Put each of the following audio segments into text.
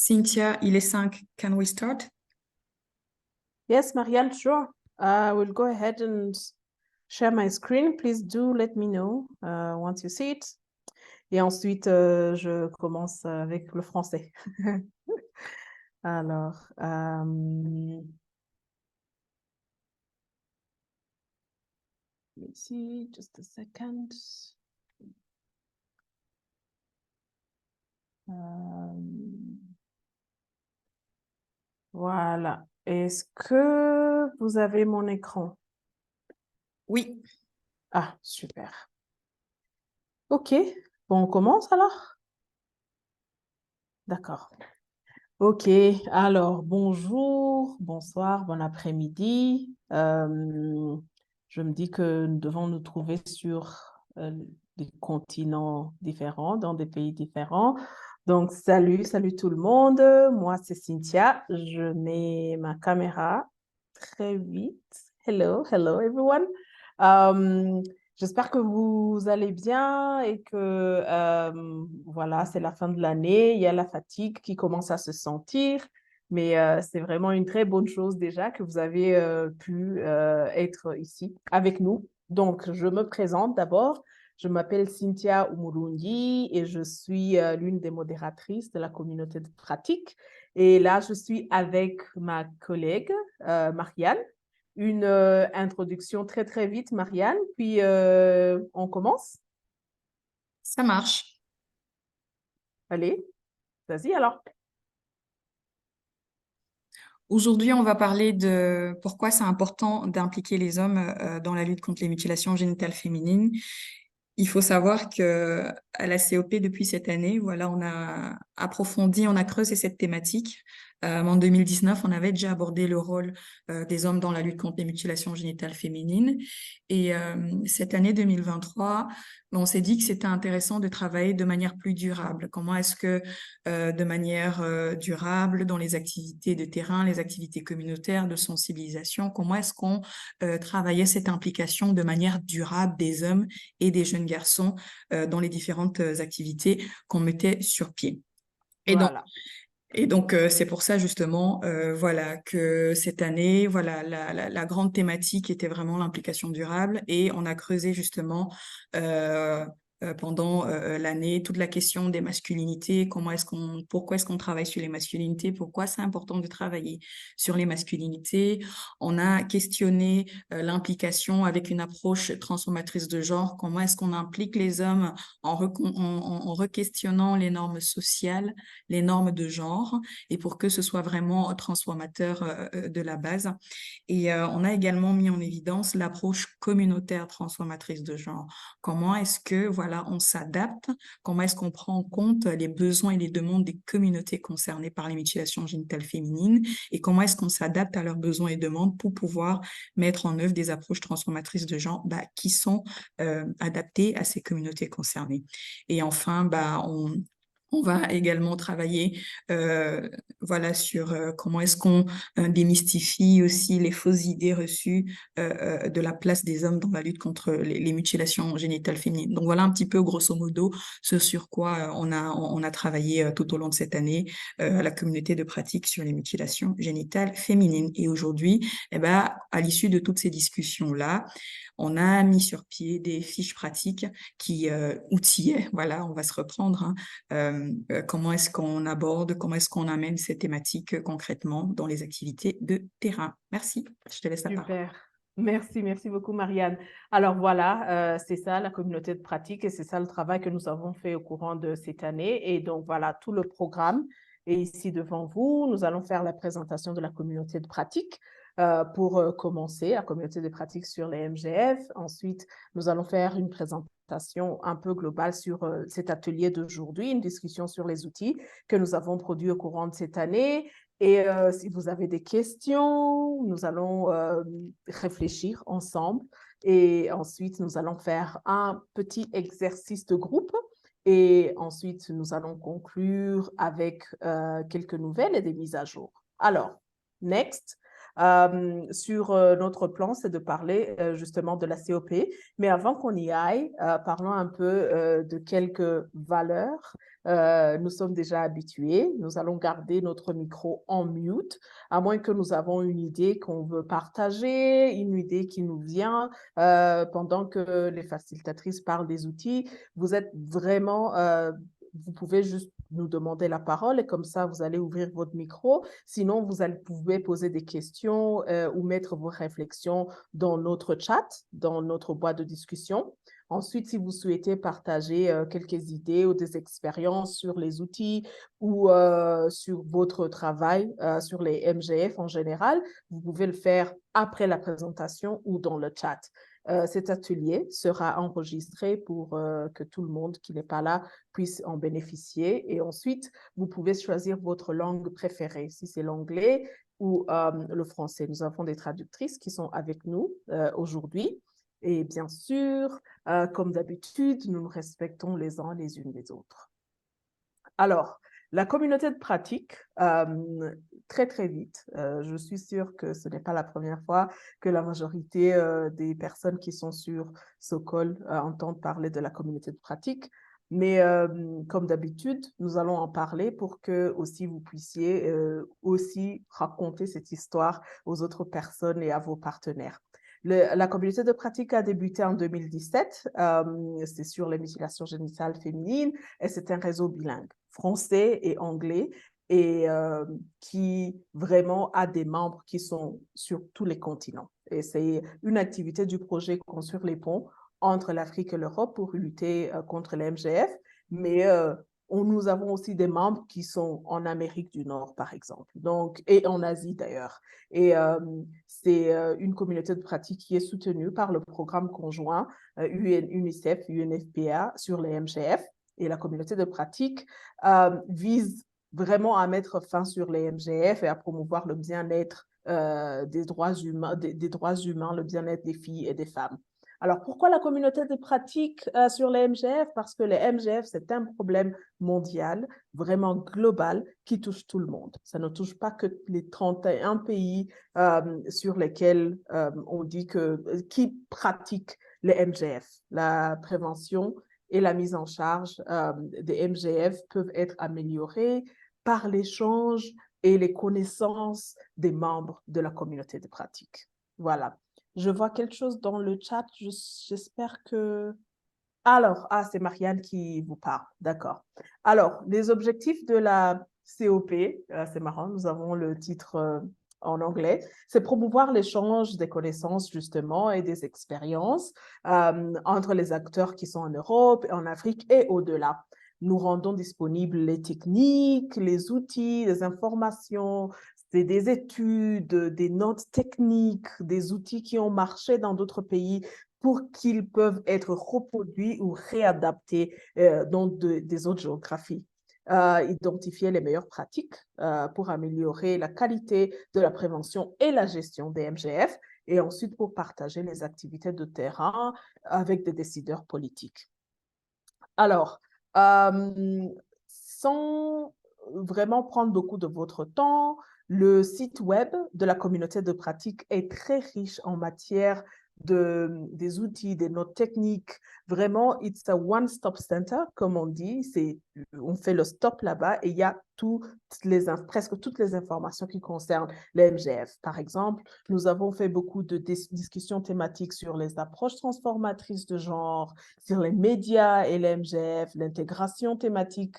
Cynthia, il est 5. Can we start? Yes, Marianne, sure. I will go ahead and share my screen. Please do let me know once you see it. Et ensuite, je commence avec le français. Alors, let me see, just a second. Voilà. Est-ce que vous avez mon écran? Oui. Ah, super. OK. Bon, on commence alors? D'accord. OK. Alors, bonjour, bonsoir, bon après-midi. Je me dis que nous devons nous trouver sur des continents différents, dans des pays différents. Donc, salut tout le monde. Moi, c'est Cynthia. Je mets ma caméra très vite. Hello everyone. J'espère que vous allez bien et que voilà, c'est la fin de l'année. Il y a la fatigue qui commence à se sentir, mais c'est vraiment une très bonne chose déjà que vous avez pu être ici avec nous. Donc, je me présente d'abord. Je m'appelle Cynthia Umurungi et je suis l'une des modératrices de la communauté de pratique. Et là, je suis avec ma collègue Marianne. Une introduction très, très vite, Marianne, puis on commence. Ça marche. Allez, vas-y alors. Aujourd'hui, on va parler de pourquoi c'est important d'impliquer les hommes dans la lutte contre les mutilations génitales féminines. Il faut savoir que à la COP depuis cette année, voilà, on a approfondi, on a creusé cette thématique. En 2019, on avait déjà abordé le rôle des hommes dans la lutte contre les mutilations génitales féminines. Et cette année 2023, on s'est dit que c'était intéressant de travailler de manière plus durable. Comment est-ce que de manière durable dans les activités de terrain, les activités communautaires de sensibilisation, comment est-ce qu'on travaillait cette implication de manière durable des hommes et des jeunes garçons dans les différentes activités qu'on mettait sur pied. Voilà. Et donc c'est pour ça justement, voilà, que cette année, voilà, la grande thématique était vraiment l'implication durable et on a creusé justement pendant l'année toute la question des masculinités, pourquoi est-ce qu'on travaille sur les masculinités, pourquoi c'est important de travailler sur les masculinités. On a questionné l'implication avec une approche transformatrice de genre, comment est-ce qu'on implique les hommes en re-questionnant les normes sociales, les normes de genre, et pour que ce soit vraiment transformateur de la base. Et on a également mis en évidence l'approche communautaire transformatrice de genre. Comment est-ce que, voilà, on s'adapte? Comment est-ce qu'on prend en compte les besoins et les demandes des communautés concernées par les mutilations génitales féminines? Et comment est-ce qu'on s'adapte à leurs besoins et demandes pour pouvoir mettre en œuvre des approches transformatrices de genre qui sont adaptées à ces communautés concernées? Et enfin, on va également travailler voilà, sur comment est-ce qu'on démystifie aussi les fausses idées reçues de la place des hommes dans la lutte contre les mutilations génitales féminines. Donc voilà un petit peu grosso modo ce sur quoi on a travaillé tout au long de cette année à la communauté de pratique sur les mutilations génitales féminines. Et aujourd'hui, eh ben, à l'issue de toutes ces discussions-là, on a mis sur pied des fiches pratiques qui outillaient, voilà, on va se reprendre, comment est-ce qu'on aborde, comment est-ce qu'on amène ces thématiques concrètement dans les activités de terrain. Merci, je te laisse la parole. Super. Merci beaucoup, Marianne. Alors voilà, c'est ça la communauté de pratique et c'est ça le travail que nous avons fait au courant de cette année. Et donc voilà, tout le programme est ici devant vous. Nous allons faire la présentation de la communauté de pratique pour commencer, la communauté de pratique sur les MGF. Ensuite, nous allons faire une présentation un peu globale sur cet atelier d'aujourd'hui, une discussion sur les outils que nous avons produits au courant de cette année. Et si vous avez des questions, nous allons réfléchir ensemble. Et ensuite, nous allons faire un petit exercice de groupe. Et ensuite, nous allons conclure avec quelques nouvelles et des mises à jour. Alors, next. sur notre plan, c'est de parler justement de la COP. Mais avant qu'on y aille, parlons un peu de quelques valeurs. Nous sommes déjà habitués. Nous allons garder notre micro en mute, à moins que nous avons une idée qu'on veut partager, une idée qui nous vient pendant que les facilitatrices parlent des outils. Vous êtes vraiment, vous pouvez juste nous demander la parole et comme ça, vous allez ouvrir votre micro. Sinon, pouvez poser des questions ou mettre vos réflexions dans notre chat, dans notre boîte de discussion. Ensuite, si vous souhaitez partager quelques idées ou des expériences sur les outils ou sur votre travail, sur les MGF en général, vous pouvez le faire après la présentation ou dans le chat. Cet atelier sera enregistré pour que tout le monde qui n'est pas là puisse en bénéficier. Et ensuite, vous pouvez choisir votre langue préférée, si c'est l'anglais ou le français. Nous avons des traductrices qui sont avec nous aujourd'hui. Et bien sûr, comme d'habitude, nous nous respectons les uns les unes les autres. Alors, la communauté de pratique, très, très vite, je suis sûre que ce n'est pas la première fois que la majorité des personnes qui sont sur ce call entendent parler de la communauté de pratique. Mais comme d'habitude, nous allons en parler pour que aussi vous puissiez aussi raconter cette histoire aux autres personnes et à vos partenaires. La communauté de pratique a débuté en 2017. C'est sur les mutilations génitales féminines et c'est un réseau bilingue, français et anglais, et qui vraiment a des membres qui sont sur tous les continents. Et c'est une activité du projet Construire les ponts entre l'Afrique et l'Europe pour lutter contre les MGF, mais nous avons aussi des membres qui sont en Amérique du Nord, par exemple, donc, et en Asie d'ailleurs. Et c'est une communauté de pratique qui est soutenue par le programme conjoint UNICEF, UNFPA sur les MGF. Et la communauté de pratique vise vraiment à mettre fin sur les MGF et à promouvoir le bien-être des droits humains, le bien-être des filles et des femmes. Alors, pourquoi la communauté de pratique sur les MGF? Parce que les MGF, c'est un problème mondial, vraiment global, qui touche tout le monde. Ça ne touche pas que les 31 pays sur lesquels on dit qui pratiquent les MGF. La prévention et la mise en charge des MGF peuvent être améliorées par l'échange et les connaissances des membres de la communauté de pratique. Voilà. Je vois quelque chose dans le chat. J'espère que... Alors, c'est Marianne qui vous parle. D'accord. Alors, les objectifs de la COP, c'est marrant, nous avons le titre en anglais, c'est promouvoir l'échange des connaissances, justement, et des expériences entre les acteurs qui sont en Europe, en Afrique et au-delà. Nous rendons disponibles les techniques, les outils, les informations, c'est des études, des notes techniques, des outils qui ont marché dans d'autres pays pour qu'ils peuvent être reproduits ou réadaptés dans des autres géographies. Identifier les meilleures pratiques pour améliorer la qualité de la prévention et la gestion des MGF et ensuite pour partager les activités de terrain avec des décideurs politiques. Alors, sans vraiment prendre beaucoup de votre temps, le site web de la communauté de pratique est très riche en matière des outils, des notes techniques. Vraiment, it's a one-stop center, comme on dit. On fait le stop là-bas et il y a presque toutes les informations qui concernent les MGF. Par exemple, nous avons fait beaucoup de discussions thématiques sur les approches transformatrices de genre, sur les médias et les MGF, l'intégration thématique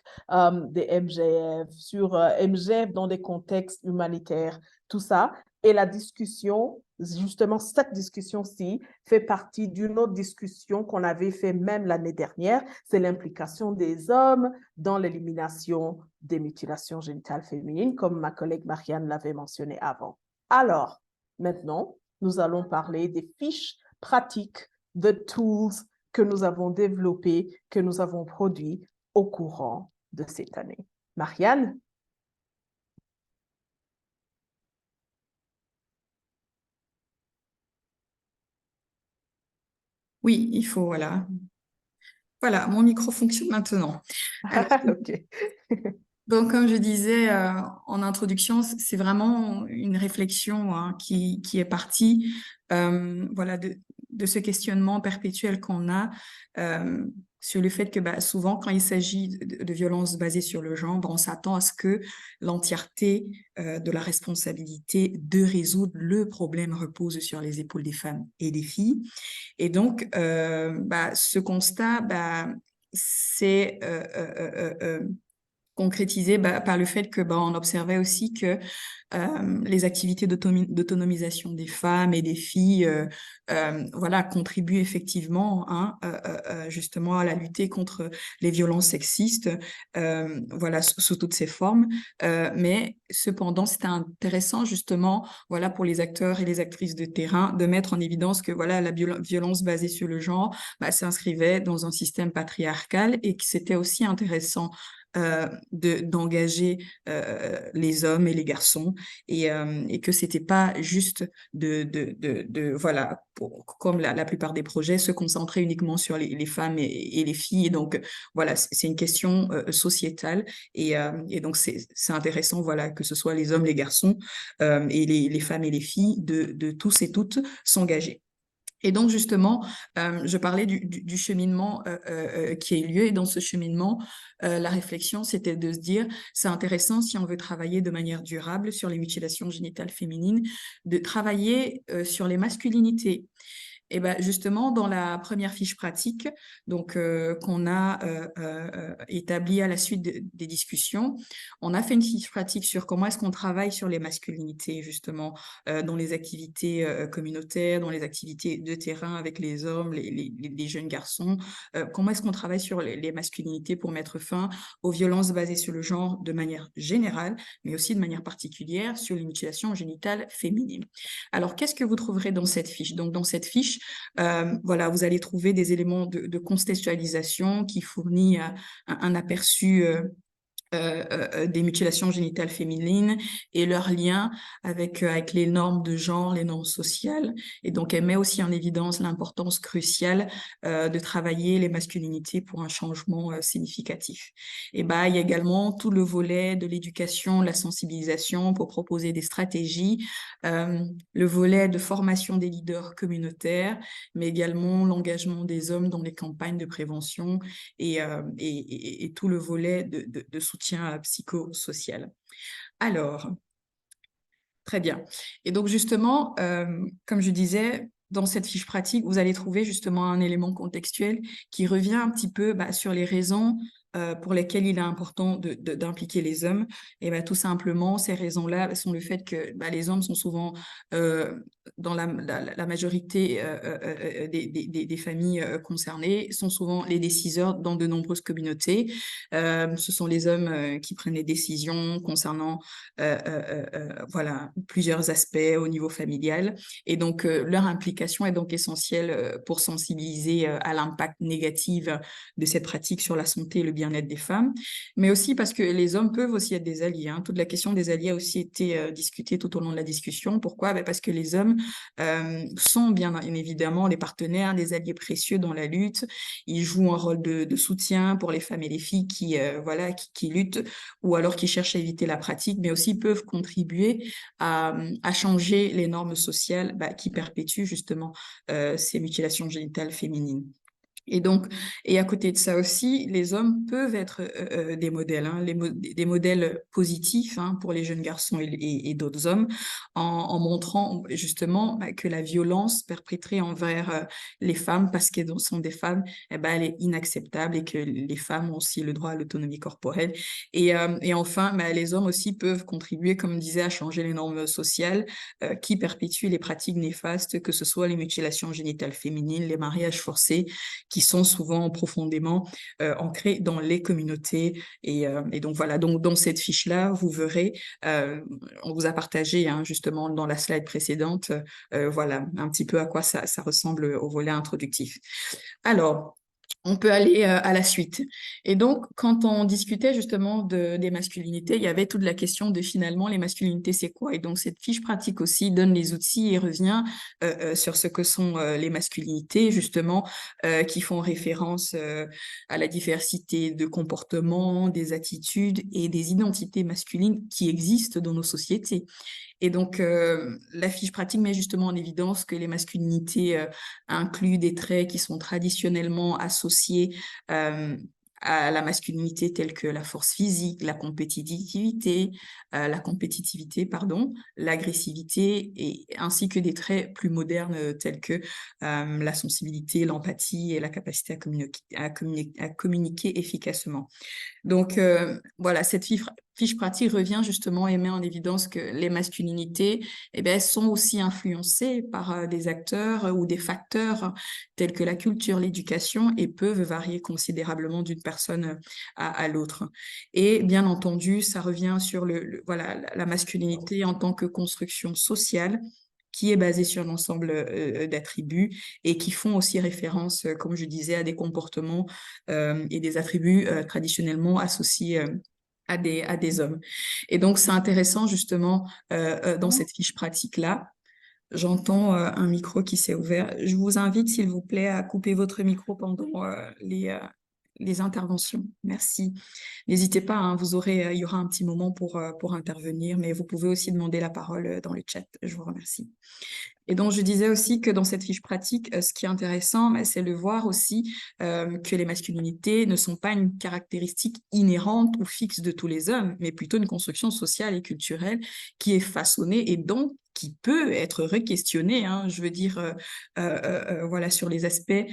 des MGF, sur MGF dans des contextes humanitaires, tout ça. Et la discussion, justement, cette discussion-ci fait partie d'une autre discussion qu'on avait fait même l'année dernière, c'est l'implication des hommes dans l'élimination des mutilations génitales féminines, comme ma collègue Marianne l'avait mentionné avant. Alors, maintenant, nous allons parler des fiches pratiques, the tools que nous avons développés, que nous avons produits au courant de cette année. Marianne? Oui, il faut, voilà. Voilà, mon micro fonctionne maintenant. Alors, Ok. Donc, comme je disais en introduction, c'est vraiment une réflexion hein, qui est partie voilà, de ce questionnement perpétuel qu'on a euh, sur le fait que bah, souvent, quand il s'agit de violences basées sur le genre, bah, on s'attend à ce que l'entièreté de la responsabilité de résoudre le problème repose sur les épaules des femmes et des filles. Et donc, bah, ce constat, bah, c'est concrétisé bah, par le fait que bah, on observait aussi que les activités d'autonomisation des femmes et des filles voilà contribuent effectivement hein, justement à la lutte contre les violences sexistes voilà sous toutes ses formes mais cependant c'était intéressant justement voilà pour les acteurs et les actrices de terrain de mettre en évidence que voilà la violence basée sur le genre bah, s'inscrivait dans un système patriarcal et que c'était aussi intéressant d'engager les hommes et les garçons et que c'était pas juste voilà comme la plupart des projets se concentrer uniquement sur les femmes et les filles et donc voilà c'est une question sociétale et donc c'est intéressant voilà que ce soit les hommes les garçons et les femmes et les filles de tous et toutes s'engager. Et donc justement, je parlais du cheminement qui a eu lieu. Et dans ce cheminement, la réflexion, c'était de se dire, c'est intéressant si on veut travailler de manière durable sur les mutilations génitales féminines, de travailler sur les masculinités. Et ben justement, dans la première fiche pratique, donc qu'on a établie à la suite des discussions, on a fait une fiche pratique sur comment est-ce qu'on travaille sur les masculinités justement dans les activités communautaires, dans les activités de terrain avec les hommes, les jeunes garçons. Comment est-ce qu'on travaille sur les masculinités pour mettre fin aux violences basées sur le genre de manière générale, mais aussi de manière particulière sur les mutilations génitales féminines. Alors, qu'est-ce que vous trouverez dans cette fiche? Donc, dans cette fiche, voilà, vous allez trouver des éléments de contextualisation qui fournit un aperçu des mutilations génitales féminines et leur lien avec les normes de genre, les normes sociales. Et donc, elle met aussi en évidence l'importance cruciale de travailler les masculinités pour un changement significatif. Et bah, il y a également tout le volet de l'éducation, la sensibilisation pour proposer des stratégies, le volet de formation des leaders communautaires, mais également l'engagement des hommes dans les campagnes de prévention et tout le volet de soutien psychosocial. Alors, très bien. Et donc justement, comme je disais, dans cette fiche pratique, vous allez trouver justement un élément contextuel qui revient un petit peu bah, sur les raisons pour lesquelles il est important d'impliquer les hommes. Et bah, tout simplement, ces raisons-là sont le fait que bah, les hommes sont souvent dans la majorité des familles concernées, sont souvent les décideurs dans de nombreuses communautés. Ce sont les hommes qui prennent les décisions concernant voilà, plusieurs aspects au niveau familial. Et donc, leur implication est donc essentielle pour sensibiliser à l'impact négatif de cette pratique sur la santé et le bien-être des femmes, mais aussi parce que les hommes peuvent aussi être des alliés. Hein. Toute la question des alliés a aussi été discutée tout au long de la discussion. Pourquoi? Ben parce que les hommes sont bien évidemment des partenaires, des alliés précieux dans la lutte. Ils jouent un rôle de soutien pour les femmes et les filles voilà, qui luttent ou alors qui cherchent à éviter la pratique, mais aussi peuvent contribuer à changer les normes sociales bah, qui perpétuent justement ces mutilations génitales féminines. Et donc, et à côté de ça aussi, les hommes peuvent être des modèles, hein, des modèles positifs hein, pour les jeunes garçons et d'autres hommes, en montrant justement bah, que la violence perpétrée envers les femmes, parce qu'elles sont des femmes, eh ben, elle est inacceptable et que les femmes ont aussi le droit à l'autonomie corporelle. Et enfin, bah, les hommes aussi peuvent contribuer, comme je disais, à changer les normes sociales qui perpétuent les pratiques néfastes, que ce soit les mutilations génitales féminines, les mariages forcés, qui sont souvent profondément ancrés dans les communautés. Et donc voilà, donc dans cette fiche-là, vous verrez, on vous a partagé hein, justement dans la slide précédente, voilà, un petit peu à quoi ça ressemble au volet introductif. Alors, on peut aller à la suite. Et donc, quand on discutait justement des masculinités, il y avait toute la question de finalement les masculinités, c'est quoi? Et donc, cette fiche pratique aussi donne les outils et revient sur ce que sont les masculinités, justement, qui font référence à la diversité de comportements, des attitudes et des identités masculines qui existent dans nos sociétés. Et donc, la fiche pratique met justement en évidence que les masculinités incluent des traits qui sont traditionnellement associés à la masculinité tels que la force physique, la compétitivité, pardon, l'agressivité, et ainsi que des traits plus modernes tels que la sensibilité, l'empathie et la capacité à communiquer efficacement. Donc, voilà, cette fiche pratique revient justement et met en évidence que les masculinités, eh bien, elles sont aussi influencées par des acteurs ou des facteurs tels que la culture, l'éducation, et peuvent varier considérablement d'une personne à l'autre. Et bien entendu, ça revient sur voilà, la masculinité en tant que construction sociale qui est basée sur l'ensemble d'attributs et qui font aussi référence, comme je disais, à des comportements et des attributs traditionnellement associés à des hommes. Et donc, c'est intéressant justement dans cette fiche pratique-là. J'entends un micro qui s'est ouvert. Je vous invite, s'il vous plaît, à couper votre micro pendant les interventions. Merci. N'hésitez pas, hein, il y aura un petit moment pour intervenir, mais vous pouvez aussi demander la parole dans le chat. Je vous remercie. Et donc, je disais aussi que dans cette fiche pratique, ce qui est intéressant, c'est de voir aussi que les masculinités ne sont pas une caractéristique inhérente ou fixe de tous les hommes, mais plutôt une construction sociale et culturelle qui est façonnée et donc qui peut être requestionnée, hein, je veux dire, voilà, sur les aspects,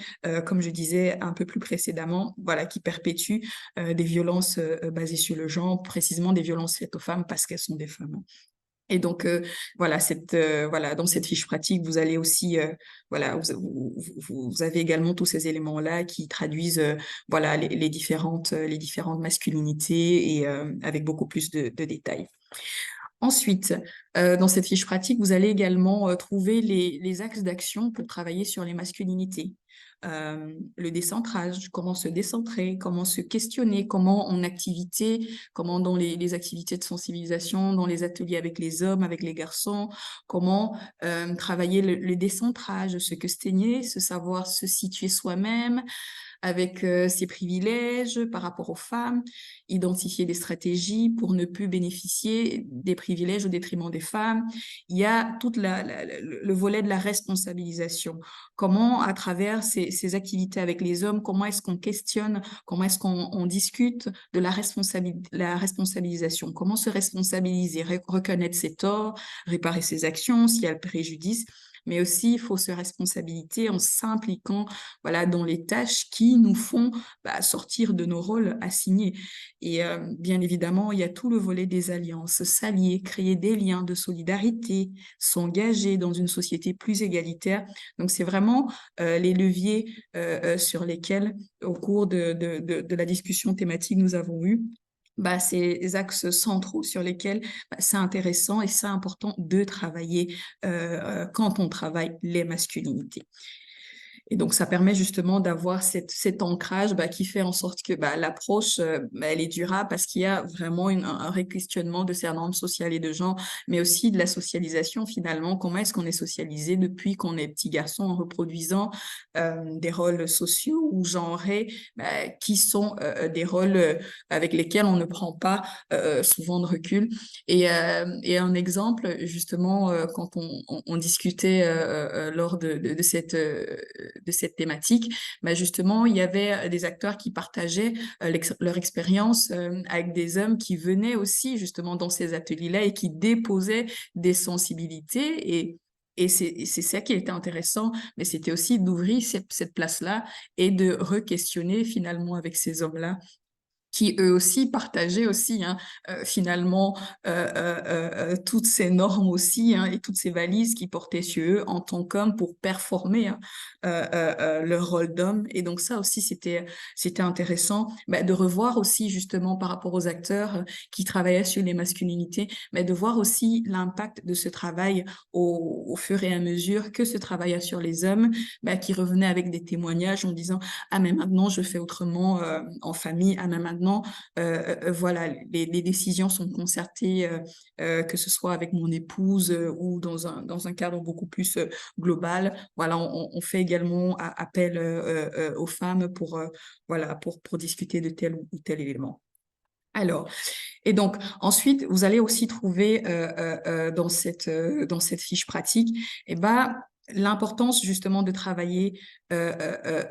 comme je disais un peu plus précédemment, voilà, qui perpétuent des violences basées sur le genre, précisément des violences faites aux femmes parce qu'elles sont des femmes. Et donc, voilà, voilà, dans cette fiche pratique, vous allez aussi, voilà, vous avez également tous ces éléments-là qui traduisent, voilà, les différentes masculinités et avec beaucoup plus de détails. Ensuite, dans cette fiche pratique, vous allez également trouver les axes d'action pour travailler sur les masculinités. Le décentrage, comment se décentrer, comment se questionner, comment comment dans les activités de sensibilisation, dans les ateliers avec les hommes, avec les garçons, comment travailler le décentrage, se questionner, se savoir se situer soi-même, avec ses privilèges par rapport aux femmes, identifier des stratégies pour ne plus bénéficier des privilèges au détriment des femmes. Il y a tout le volet de la responsabilisation. Comment, à travers ces activités avec les hommes, comment est-ce qu'on questionne, comment est-ce qu'on discute de la responsabilisation, comment se responsabiliser, reconnaître ses torts, réparer ses actions s'il y a le préjudice, mais aussi il faut se responsabiliser en s'impliquant, voilà, dans les tâches qui nous font sortir de nos rôles assignés. Et bien évidemment, il y a tout le volet des alliances, s'allier, créer des liens de solidarité, s'engager dans une société plus égalitaire. Donc, c'est vraiment les leviers sur lesquels, au cours de la discussion thématique, nous avons eu, ces axes centraux sur lesquels c'est intéressant et c'est important de travailler quand on travaille les masculinités. Et donc, ça permet justement d'avoir cet ancrage qui fait en sorte que l'approche, elle est durable parce qu'il y a vraiment un réquestionnement de ces normes sociales et de genre, mais aussi de la socialisation finalement. Comment est-ce qu'on est socialisé depuis qu'on est petit garçon en reproduisant des rôles sociaux ou genrés qui sont des rôles avec lesquels on ne prend pas souvent de recul. Et un exemple, justement, quand on discutait lors de cette thématique, justement, il y avait des acteurs qui partageaient leur expérience avec des hommes qui venaient aussi justement dans ces ateliers-là et qui déposaient des sensibilités et c'est ça qui était intéressant, mais c'était aussi d'ouvrir cette place-là et de re-questionner finalement avec ces hommes-là qui eux aussi partageaient aussi hein, finalement toutes ces normes aussi hein, et toutes ces valises qui portaient sur eux en tant qu'hommes pour performer hein, leur rôle d'homme. Et donc ça aussi, c'était intéressant de revoir aussi justement par rapport aux acteurs qui travaillaient sur les masculinités, de voir aussi l'impact de ce travail au fur et à mesure que ce travail a sur les hommes, qui revenaient avec des témoignages en disant ah mais maintenant je fais autrement en famille, ah mais maintenant voilà les décisions sont concertées que ce soit avec mon épouse ou dans un cadre beaucoup plus global. Voilà, on fait également appel aux femmes pour voilà pour discuter de tel ou tel élément. Alors, et donc ensuite, vous allez aussi trouver dans cette fiche pratique, l'importance justement de travailler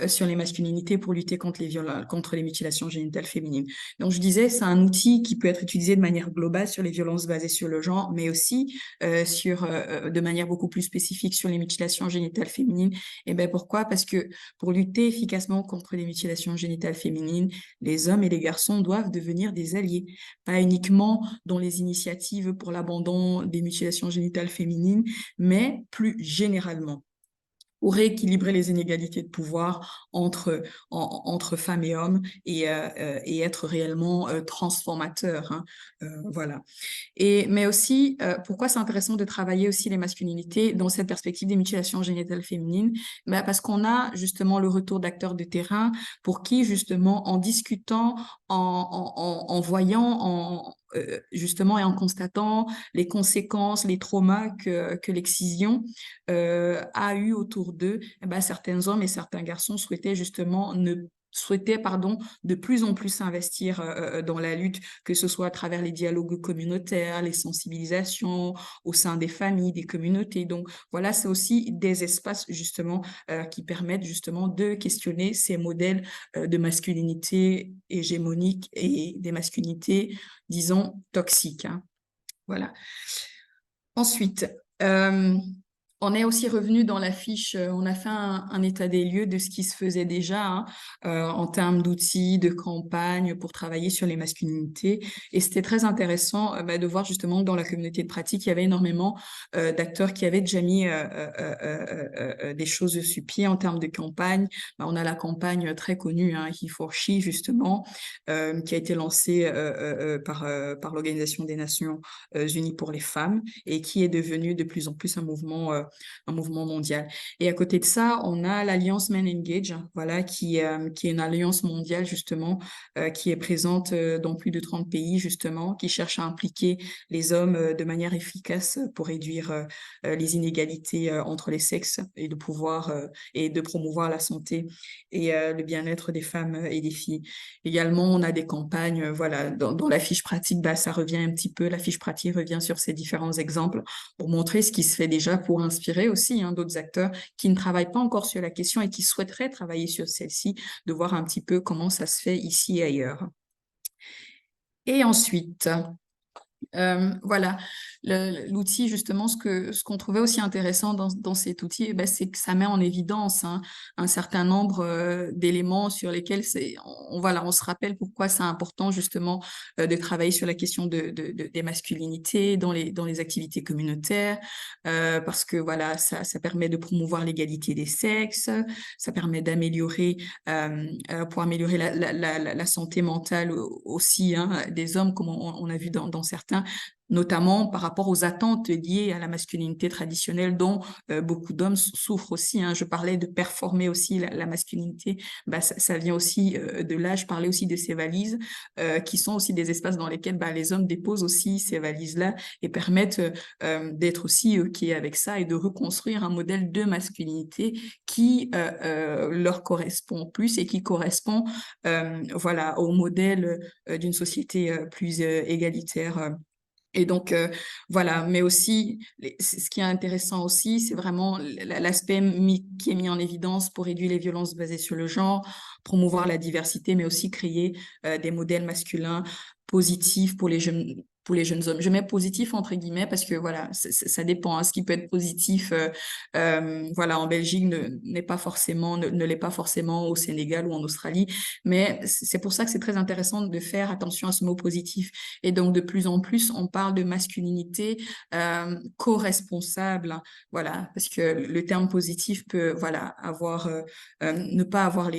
sur les masculinités pour lutter contre les mutilations génitales féminines. Donc je disais, c'est un outil qui peut être utilisé de manière globale sur les violences basées sur le genre, mais aussi de manière beaucoup plus spécifique sur les mutilations génitales féminines. Pourquoi? Parce que pour lutter efficacement contre les mutilations génitales féminines, les hommes et les garçons doivent devenir des alliés, pas uniquement dans les initiatives pour l'abandon des mutilations génitales féminines, mais plus généralement pour rééquilibrer les inégalités de pouvoir entre femmes et hommes et être réellement transformateur. Hein. Voilà. Mais aussi, pourquoi c'est intéressant de travailler aussi les masculinités dans cette perspective des mutilations génitales féminines? Parce qu'on a justement le retour d'acteurs de terrain pour qui, justement, en discutant, en voyant, justement, et en constatant les conséquences, les traumas que l'excision a eu autour d'eux, certains hommes et certains garçons souhaitaient de plus en plus s'investir dans la lutte, que ce soit à travers les dialogues communautaires, les sensibilisations au sein des familles, des communautés. Donc voilà, c'est aussi des espaces justement qui permettent justement de questionner ces modèles de masculinité hégémonique et des masculinités, disons, toxiques. Hein. Voilà. Ensuite, on est aussi revenu dans la fiche, on a fait un état des lieux de ce qui se faisait déjà hein, en termes d'outils, de campagnes pour travailler sur les masculinités. Et c'était très intéressant de voir justement que dans la communauté de pratique, il y avait énormément d'acteurs qui avaient déjà mis des choses sur pied en termes de campagne. On a la campagne très connue, hein, He for She, justement, qui a été lancée par l'Organisation des Nations Unies pour les femmes et qui est devenue de plus en plus un mouvement mondial. Et à côté de ça, on a l'Alliance Men Engage, voilà, qui est une alliance mondiale, justement, qui est présente dans plus de 30 pays, justement, qui cherche à impliquer les hommes de manière efficace pour réduire les inégalités entre les sexes et de pouvoir et de promouvoir la santé et le bien-être des femmes et des filles. Également, on a des campagnes, voilà, dans la fiche pratique, ça revient un petit peu, la fiche pratique revient sur ces différents exemples pour montrer ce qui se fait déjà, pour inspirer aussi hein, d'autres acteurs qui ne travaillent pas encore sur la question et qui souhaiteraient travailler sur celle-ci, de voir un petit peu comment ça se fait ici et ailleurs. Et ensuite, voilà, l'outil, justement, ce qu'on trouvait aussi intéressant dans cet outil, c'est que ça met en évidence hein, un certain nombre d'éléments sur lesquels on se rappelle pourquoi c'est important, justement, de travailler sur la question des masculinités dans les activités communautaires, parce que, voilà, ça permet de promouvoir l'égalité des sexes, ça permet d'améliorer, pour améliorer la santé mentale aussi hein, des hommes, comme on a vu dans certains, notamment par rapport aux attentes liées à la masculinité traditionnelle dont beaucoup d'hommes souffrent aussi. Hein. Je parlais de performer aussi la masculinité, ça vient aussi de là. Je parlais aussi de ces valises qui sont aussi des espaces dans lesquels les hommes déposent aussi ces valises-là et permettent d'être aussi OK avec ça et de reconstruire un modèle de masculinité qui leur correspond plus et qui correspond voilà, au modèle d'une société plus égalitaire. Et donc, voilà, mais aussi, ce qui est intéressant aussi, c'est vraiment l'aspect qui est mis en évidence pour réduire les violences basées sur le genre, promouvoir la diversité, mais aussi créer des modèles masculins positifs pour les jeunes pour les jeunes hommes. Je mets positif entre guillemets parce que voilà, ça dépend. Hein. Ce qui peut être positif, voilà, en Belgique n'est pas forcément, ne l'est pas forcément au Sénégal ou en Australie. Mais c'est pour ça que c'est très intéressant de faire attention à ce mot positif. Et donc, de plus en plus, on parle de masculinité co-responsable, hein, voilà, parce que le terme positif peut, voilà, avoir, ne pas avoir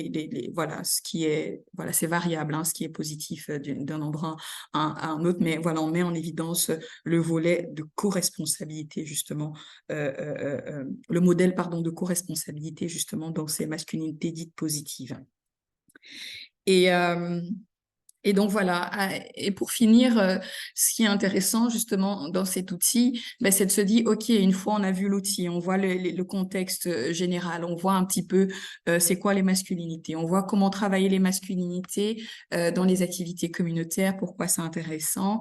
voilà, ce qui est, voilà, c'est variable, hein, ce qui est positif d'un endroit à un autre, mais voilà, on met en évidence le volet de co-responsabilité, justement, le modèle, pardon, de co-responsabilité, justement, dans ces masculinités dites positives. Et, euh, et donc voilà, et pour finir, ce qui est intéressant justement dans cet outil, ben, c'est de se dire, OK, une fois on a vu l'outil, on voit le contexte général, on voit un petit peu c'est quoi les masculinités, on voit comment travailler les masculinités dans les activités communautaires, pourquoi c'est intéressant.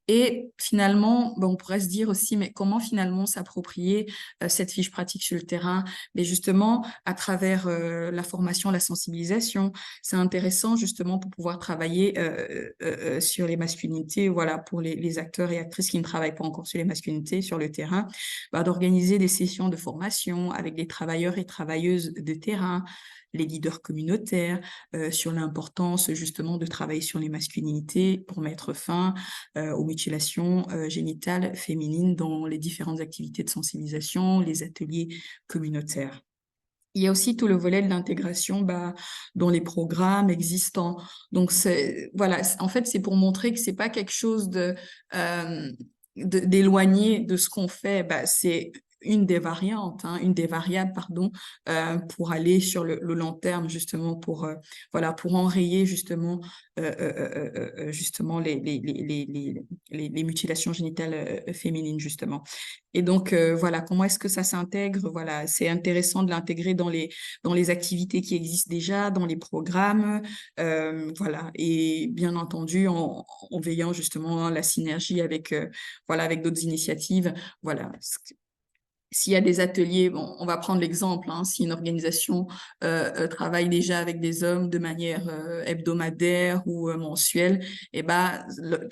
Et finalement, ben, on pourrait se dire aussi, mais comment finalement s'approprier cette fiche pratique sur le terrain? Mais justement, à travers la formation, la sensibilisation, c'est intéressant justement pour pouvoir travailler sur les masculinités, voilà, pour les acteurs et actrices qui ne travaillent pas encore sur les masculinités sur le terrain, bah, d'organiser des sessions de formation avec des travailleurs et travailleuses de terrain, les leaders communautaires, sur l'importance justement de travailler sur les masculinités pour mettre fin aux mutilations génitales féminines dans les différentes activités de sensibilisation, les ateliers communautaires. Il y a aussi tout le volet de l'intégration bah, dans les programmes existants. Donc, voilà, en fait, c'est pour montrer que c'est pas quelque chose d'éloigné de ce qu'on fait. Bah, c'est une des variantes, hein, une des variables, pardon, pour aller sur le long terme, justement, voilà, pour enrayer justement les mutilations génitales féminines, justement. Et donc, voilà, comment est-ce que ça s'intègre? Voilà, c'est intéressant de l'intégrer dans les activités qui existent déjà, dans les programmes, voilà, et bien entendu, en veillant justement à la synergie avec, voilà, avec d'autres initiatives, voilà. S'il y a des ateliers, bon, on va prendre l'exemple, hein, si une organisation travaille déjà avec des hommes de manière hebdomadaire ou mensuelle, et ben,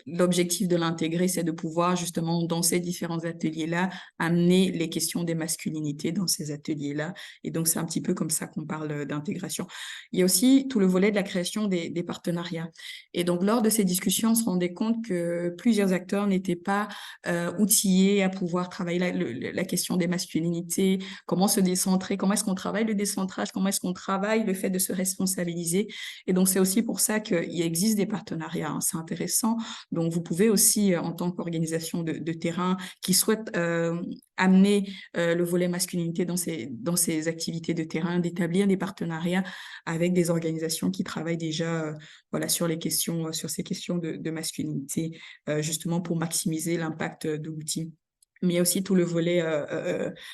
l'objectif de l'intégrer, c'est de pouvoir justement, dans ces différents ateliers-là, amener les questions des masculinités dans ces ateliers-là. Et donc, c'est un petit peu comme ça qu'on parle d'intégration. Il y a aussi tout le volet de la création des partenariats. Et donc, lors de ces discussions, on se rendait compte que plusieurs acteurs n'étaient pas outillés à pouvoir travailler la question des masculinités, comment se décentrer, comment est-ce qu'on travaille le décentrage, comment est-ce qu'on travaille le fait de se responsabiliser. Et donc, c'est aussi pour ça qu'il existe des partenariats, hein, c'est intéressant. Donc, vous pouvez aussi, en tant qu'organisation de terrain qui souhaite amener le volet masculinité dans ces activités de terrain, d'établir des partenariats avec des organisations qui travaillent déjà voilà, sur ces questions de masculinité, justement pour maximiser l'impact de l'outil. Mais il y a aussi tout le volet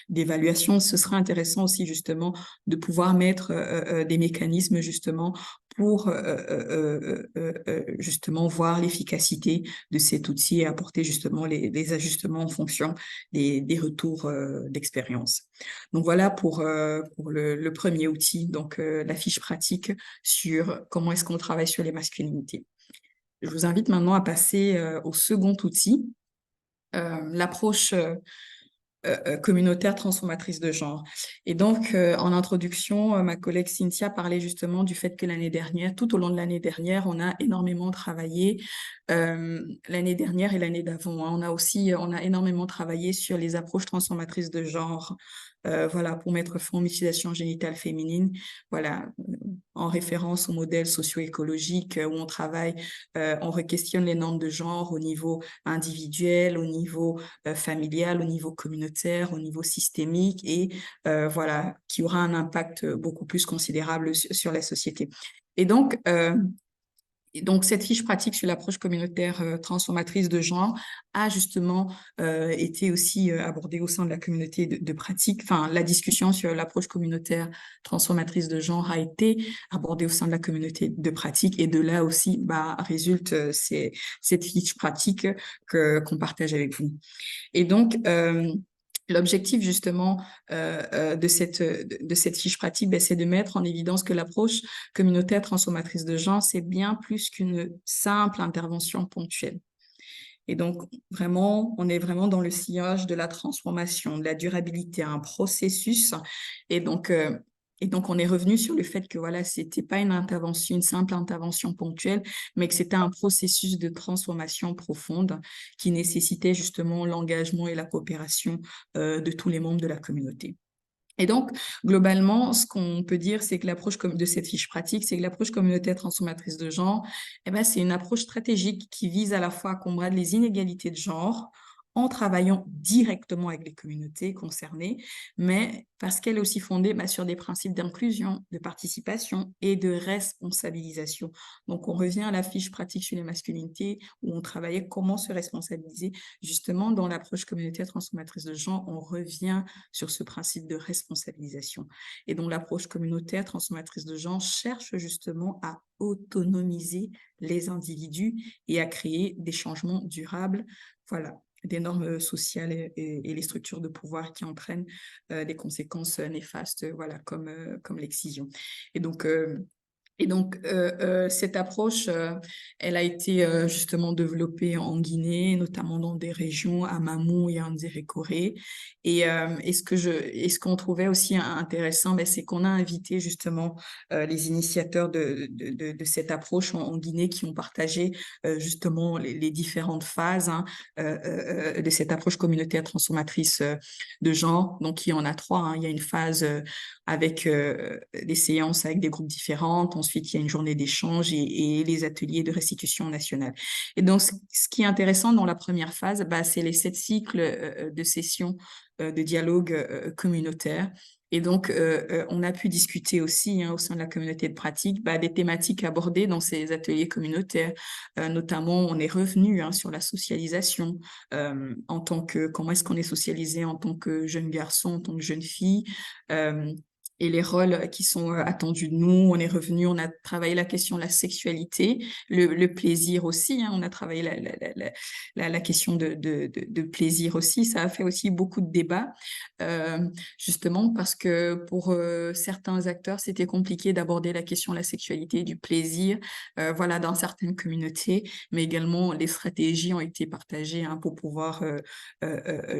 d'évaluation. Ce sera intéressant aussi justement de pouvoir mettre des mécanismes justement pour justement voir l'efficacité de cet outil et apporter justement les ajustements en fonction des retours d'expérience. Donc voilà pour le premier outil, donc la fiche pratique sur comment est-ce qu'on travaille sur les masculinités. Je vous invite maintenant à passer au second outil, l'approche communautaire transformatrice de genre. Et donc, en introduction, ma collègue Cynthia parlait justement du fait que l'année dernière, tout au long de l'année dernière, on a énormément travaillé, l'année dernière et l'année d'avant, hein, on a énormément travaillé sur les approches transformatrices de genre, voilà, pour mettre fin aux mutilations génitales féminines, voilà, en référence au modèle socio-écologique où on travaille, on re-questionne les normes de genre au niveau individuel, au niveau familial, au niveau communautaire, au niveau systémique et voilà, qui aura un impact beaucoup plus considérable sur la société. Et donc, cette fiche pratique sur l'approche communautaire transformatrice de genre a justement été aussi abordée au sein de la communauté de pratique. Enfin, la discussion sur l'approche communautaire transformatrice de genre a été abordée au sein de la communauté de pratique et de là aussi résulte cette fiche pratique qu'on partage avec vous. Et donc, l'objectif justement de cette fiche pratique, c'est de mettre en évidence que l'approche communautaire transformatrice de genre, c'est bien plus qu'une simple intervention ponctuelle. Et donc, vraiment, on est vraiment dans le sillage de la transformation, de la durabilité, un processus. Et donc, euh, et donc, on est revenu sur le fait que voilà, c'était pas une intervention, une simple intervention ponctuelle, mais que c'était un processus de transformation profonde qui nécessitait justement l'engagement et la coopération de tous les membres de la communauté. Et donc, globalement, ce qu'on peut dire, c'est que l'approche de cette fiche pratique, c'est que l'approche communautaire transformatrice de genre, eh ben, c'est une approche stratégique qui vise à la fois à combattre les inégalités de genre en travaillant directement avec les communautés concernées, mais parce qu'elle est aussi fondée sur des principes d'inclusion, de participation et de responsabilisation. Donc, on revient à la fiche pratique sur les masculinités où on travaillait comment se responsabiliser. Justement, dans l'approche communautaire transformatrice de genre, on revient sur ce principe de responsabilisation. Et donc, l'approche communautaire transformatrice de genre cherche justement à autonomiser les individus et à créer des changements durables, voilà, des normes sociales et les structures de pouvoir qui entraînent des conséquences néfastes, voilà, comme l'excision. Et donc, cette approche, elle a été justement développée en Guinée, notamment dans des régions à Mamou et à Nzérékoré. Et ce qu'on trouvait aussi intéressant, ben, c'est qu'on a invité justement les initiateurs de cette approche en Guinée qui ont partagé justement les différentes phases de cette approche communautaire transformatrice de genre. Donc, il y en a trois. Hein. Il y a une phase avec des séances avec des groupes différents. Ensuite, il y a une journée d'échange et les ateliers de restitution nationale. Et donc, ce qui est intéressant dans la première phase, bah, c'est les 7 cycles de sessions de dialogue communautaire. Et donc, on a pu discuter aussi au sein de la communauté de pratique des thématiques abordées dans ces ateliers communautaires. Notamment, on est revenu sur la socialisation en tant que, comment est-ce qu'on est socialisé en tant que jeune garçon, en tant que jeune fille. Euh, et les rôles qui sont attendus de nous. On est revenu, on a travaillé la question de la sexualité, le plaisir aussi. On a travaillé la question de plaisir aussi. Ça a fait aussi beaucoup de débats, euh, justement parce que pour certains acteurs, c'était compliqué d'aborder la question de la sexualité et du plaisir, voilà, dans certaines communautés, mais également les stratégies ont été partagées pour pouvoir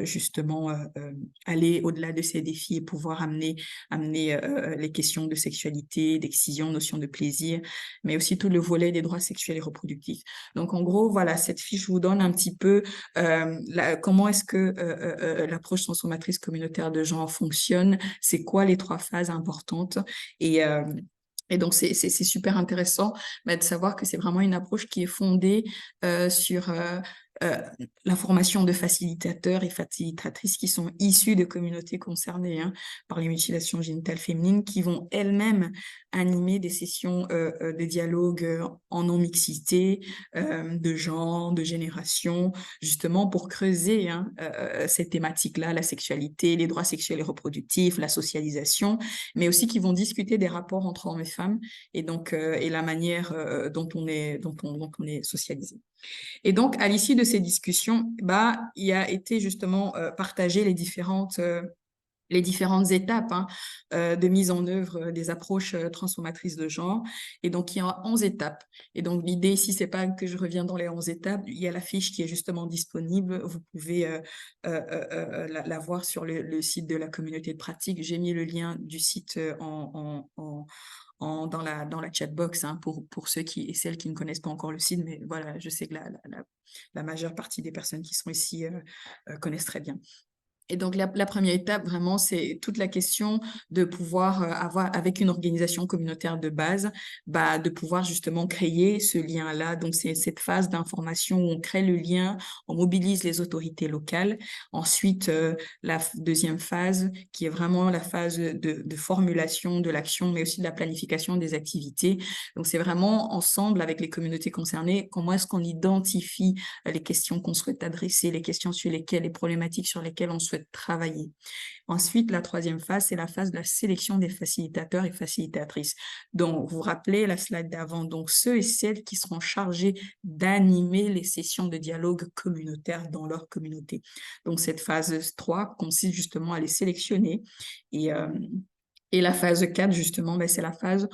justement aller au-delà de ces défis et pouvoir amener les questions de sexualité, d'excision, notion de plaisir, mais aussi tout le volet des droits sexuels et reproductifs. Donc, en gros, voilà, cette fiche vous donne un petit peu comment est-ce que l'approche transformatrice communautaire de genre fonctionne, c'est quoi les 3 phases importantes et donc, c'est super intéressant de savoir que c'est vraiment une approche qui est fondée sur euh, la formation de facilitateurs et facilitatrices qui sont issus de communautés concernées par les mutilations génitales féminines, qui vont elles-mêmes animer des sessions de dialogue en non-mixité, de genre, de génération, justement pour creuser ces thématiques-là, la sexualité, les droits sexuels et reproductifs, la socialisation, mais aussi qui vont discuter des rapports entre hommes et femmes et donc et la manière dont on est socialisé. Et donc, à l'issue de ces discussions, il a été justement partagé les différentes étapes de mise en œuvre des approches transformatrices de genre. Et donc, il y a 11 étapes. Et donc, l'idée ici, c'est pas que je reviens dans les 11 étapes. Il y a la fiche qui est justement disponible. Vous pouvez la voir sur le site de la communauté de pratique. J'ai mis le lien du site dans la chat box pour ceux qui et celles qui ne connaissent pas encore le site. Mais voilà, je sais que la majeure partie des personnes qui sont ici connaissent très bien. Et donc, la première étape, vraiment, c'est toute la question de pouvoir avoir, avec une organisation communautaire de base, de pouvoir justement créer ce lien-là. Donc, c'est cette phase d'information où on crée le lien, on mobilise les autorités locales. Ensuite, la deuxième phase, qui est vraiment la phase de formulation de l'action, mais aussi de la planification des activités. Donc, c'est vraiment ensemble avec les communautés concernées, comment est-ce qu'on identifie les questions qu'on souhaite adresser, les questions sur lesquelles, les problématiques sur lesquelles on souhaite travailler. Ensuite, la troisième phase, c'est la phase de la sélection des facilitateurs et facilitatrices. Donc, vous vous rappelez la slide d'avant, donc ceux et celles qui seront chargés d'animer les sessions de dialogue communautaire dans leur communauté. Donc, cette phase 3 consiste justement à les sélectionner et la phase 4, justement, c'est la phase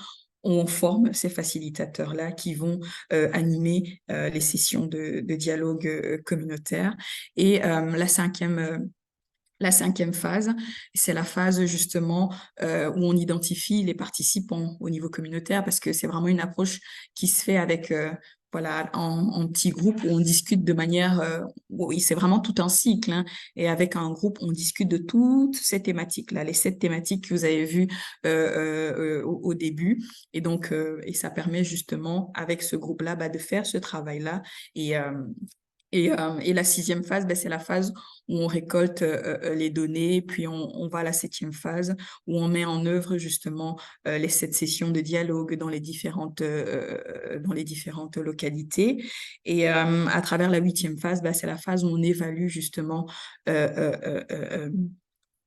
on forme ces facilitateurs-là qui vont animer les sessions de dialogue communautaire. Et la cinquième phase, c'est la phase justement où on identifie les participants au niveau communautaire parce que c'est vraiment une approche qui se fait avec voilà en petits groupes où on discute de manière oui, c'est vraiment tout un cycle hein, et avec un groupe on discute de toutes ces thématiques là, les 7 thématiques que vous avez vues au début et donc et ça permet justement avec ce groupe là de faire ce travail là et et la sixième phase, ben, c'est la phase où on récolte les données, puis on va à la septième phase où on met en œuvre justement les 7 sessions de dialogue dans les différentes localités. Et à travers la huitième phase, ben, c'est la phase où on évalue justement euh, euh, euh, euh,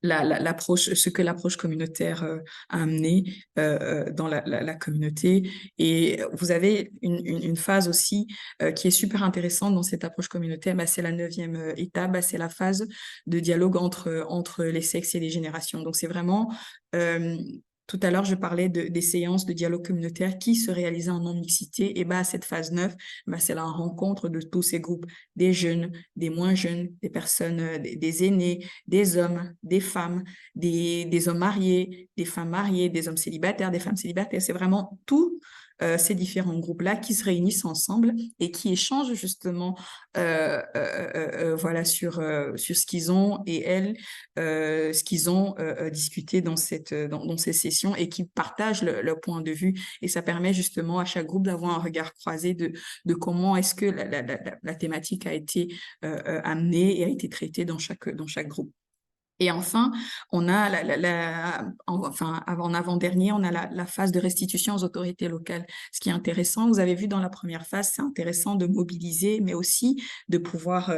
l'approche, ce que l'approche communautaire a amené dans la communauté. Et vous avez une phase aussi qui est super intéressante dans cette approche communautaire, bah, c'est la neuvième étape, bah, c'est la phase de dialogue entre les sexes et les générations. Donc c'est vraiment euh, tout à l'heure, je parlais des séances de dialogue communautaire qui se réalisaient en non-mixité. Et bah, cette phase 9, bah, c'est la rencontre de tous ces groupes, des jeunes, des moins jeunes, des personnes, des aînés, des hommes, des femmes, des hommes mariés, des femmes mariées, des hommes célibataires, des femmes célibataires. C'est vraiment tous ces différents groupes-là qui se réunissent ensemble et qui échangent justement voilà, sur ce qu'ils ont et elles, ce qu'ils ont discuté dans ces sessions et qui partagent leur point de vue. Et ça permet justement à chaque groupe d'avoir un regard croisé de comment est-ce que la thématique a été amenée et a été traitée dans chaque groupe. Et enfin, on a enfin, en avant-dernier, on a la phase de restitution aux autorités locales. Ce qui est intéressant, vous avez vu dans la première phase, c'est intéressant de mobiliser, mais aussi de pouvoir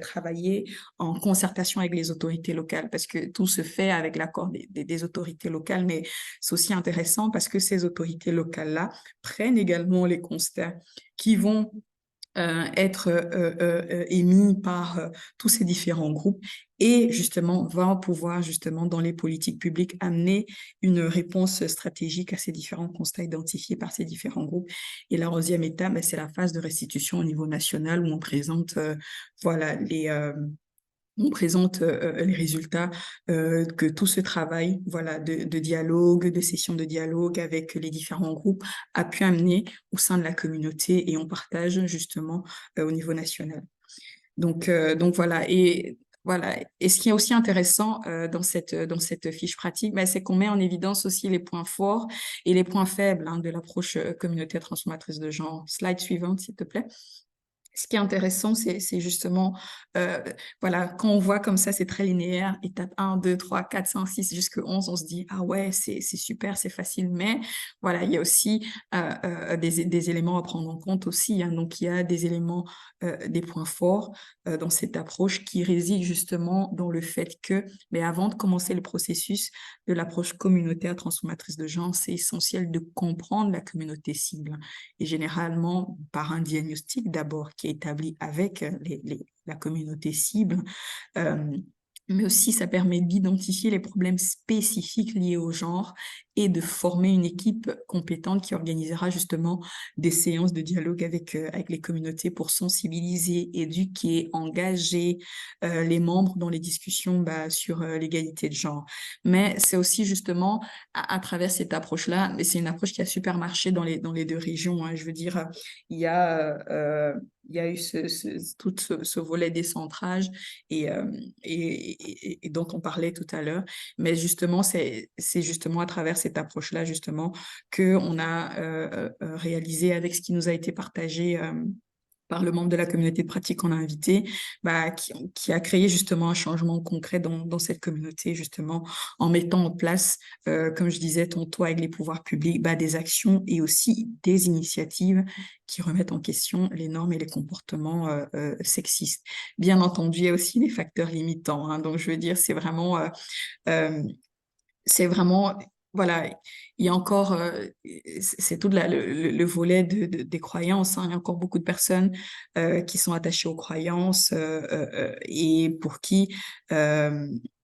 travailler en concertation avec les autorités locales, parce que tout se fait avec l'accord des autorités locales, mais c'est aussi intéressant parce que ces autorités locales-là prennent également les constats qui vont être émis par tous ces différents groupes et justement va pouvoir justement dans les politiques publiques amener une réponse stratégique à ces différents constats identifiés par ces différents groupes. Et la deuxième étape, ben, c'est la phase de restitution au niveau national où on présente voilà on présente les résultats que tout ce travail voilà, de dialogue, de sessions de dialogue avec les différents groupes a pu amener au sein de la communauté et on partage justement au niveau national. Donc voilà. Et voilà. Et ce qui est aussi intéressant dans cette fiche pratique, ben, c'est qu'on met en évidence aussi les points forts et les points faibles hein, de l'approche communautaire transformatrice de genre. Slide suivante, s'il te plaît. Ce qui est intéressant, c'est justement, euh, voilà, quand on voit comme ça, c'est très linéaire, étape 1, 2, 3, 4, 5, 6, jusque 11, on se dit, ah ouais, c'est super, c'est facile, mais voilà, il y a aussi des éléments à prendre en compte aussi, hein. Donc, il y a des éléments, des points forts dans cette approche qui résident justement dans le fait que, mais avant de commencer le processus de l'approche communautaire transformatrice de genre, c'est essentiel de comprendre la communauté cible et généralement par un diagnostic d'abord qui est établi avec la communauté cible, euh, mais aussi ça permet d'identifier les problèmes spécifiques liés au genre et de former une équipe compétente qui organisera justement des séances de dialogue avec les communautés pour sensibiliser, éduquer, engager les membres dans les discussions sur l'égalité de genre. Mais c'est aussi justement à travers cette approche-là, mais c'est une approche qui a super marché dans les deux régions, hein. Je veux dire, il y a eu tout ce volet décentrage et, et dont on parlait tout à l'heure. Mais justement, c'est justement à travers cette approche-là, justement, qu'on a réalisé avec ce qui nous a été partagé par le membre de la communauté de pratique qu'on a invité, qui a créé justement un changement concret dans cette communauté, justement, en mettant en place, comme je disais tantôt avec les pouvoirs publics, des actions et aussi des initiatives qui remettent en question les normes et les comportements sexistes. Bien entendu, il y a aussi des facteurs limitants, hein, donc je veux dire, euh, c'est vraiment, voilà, il y a encore, c'est tout le volet des croyances, hein. Il y a encore beaucoup de personnes qui sont attachées aux croyances et pour qui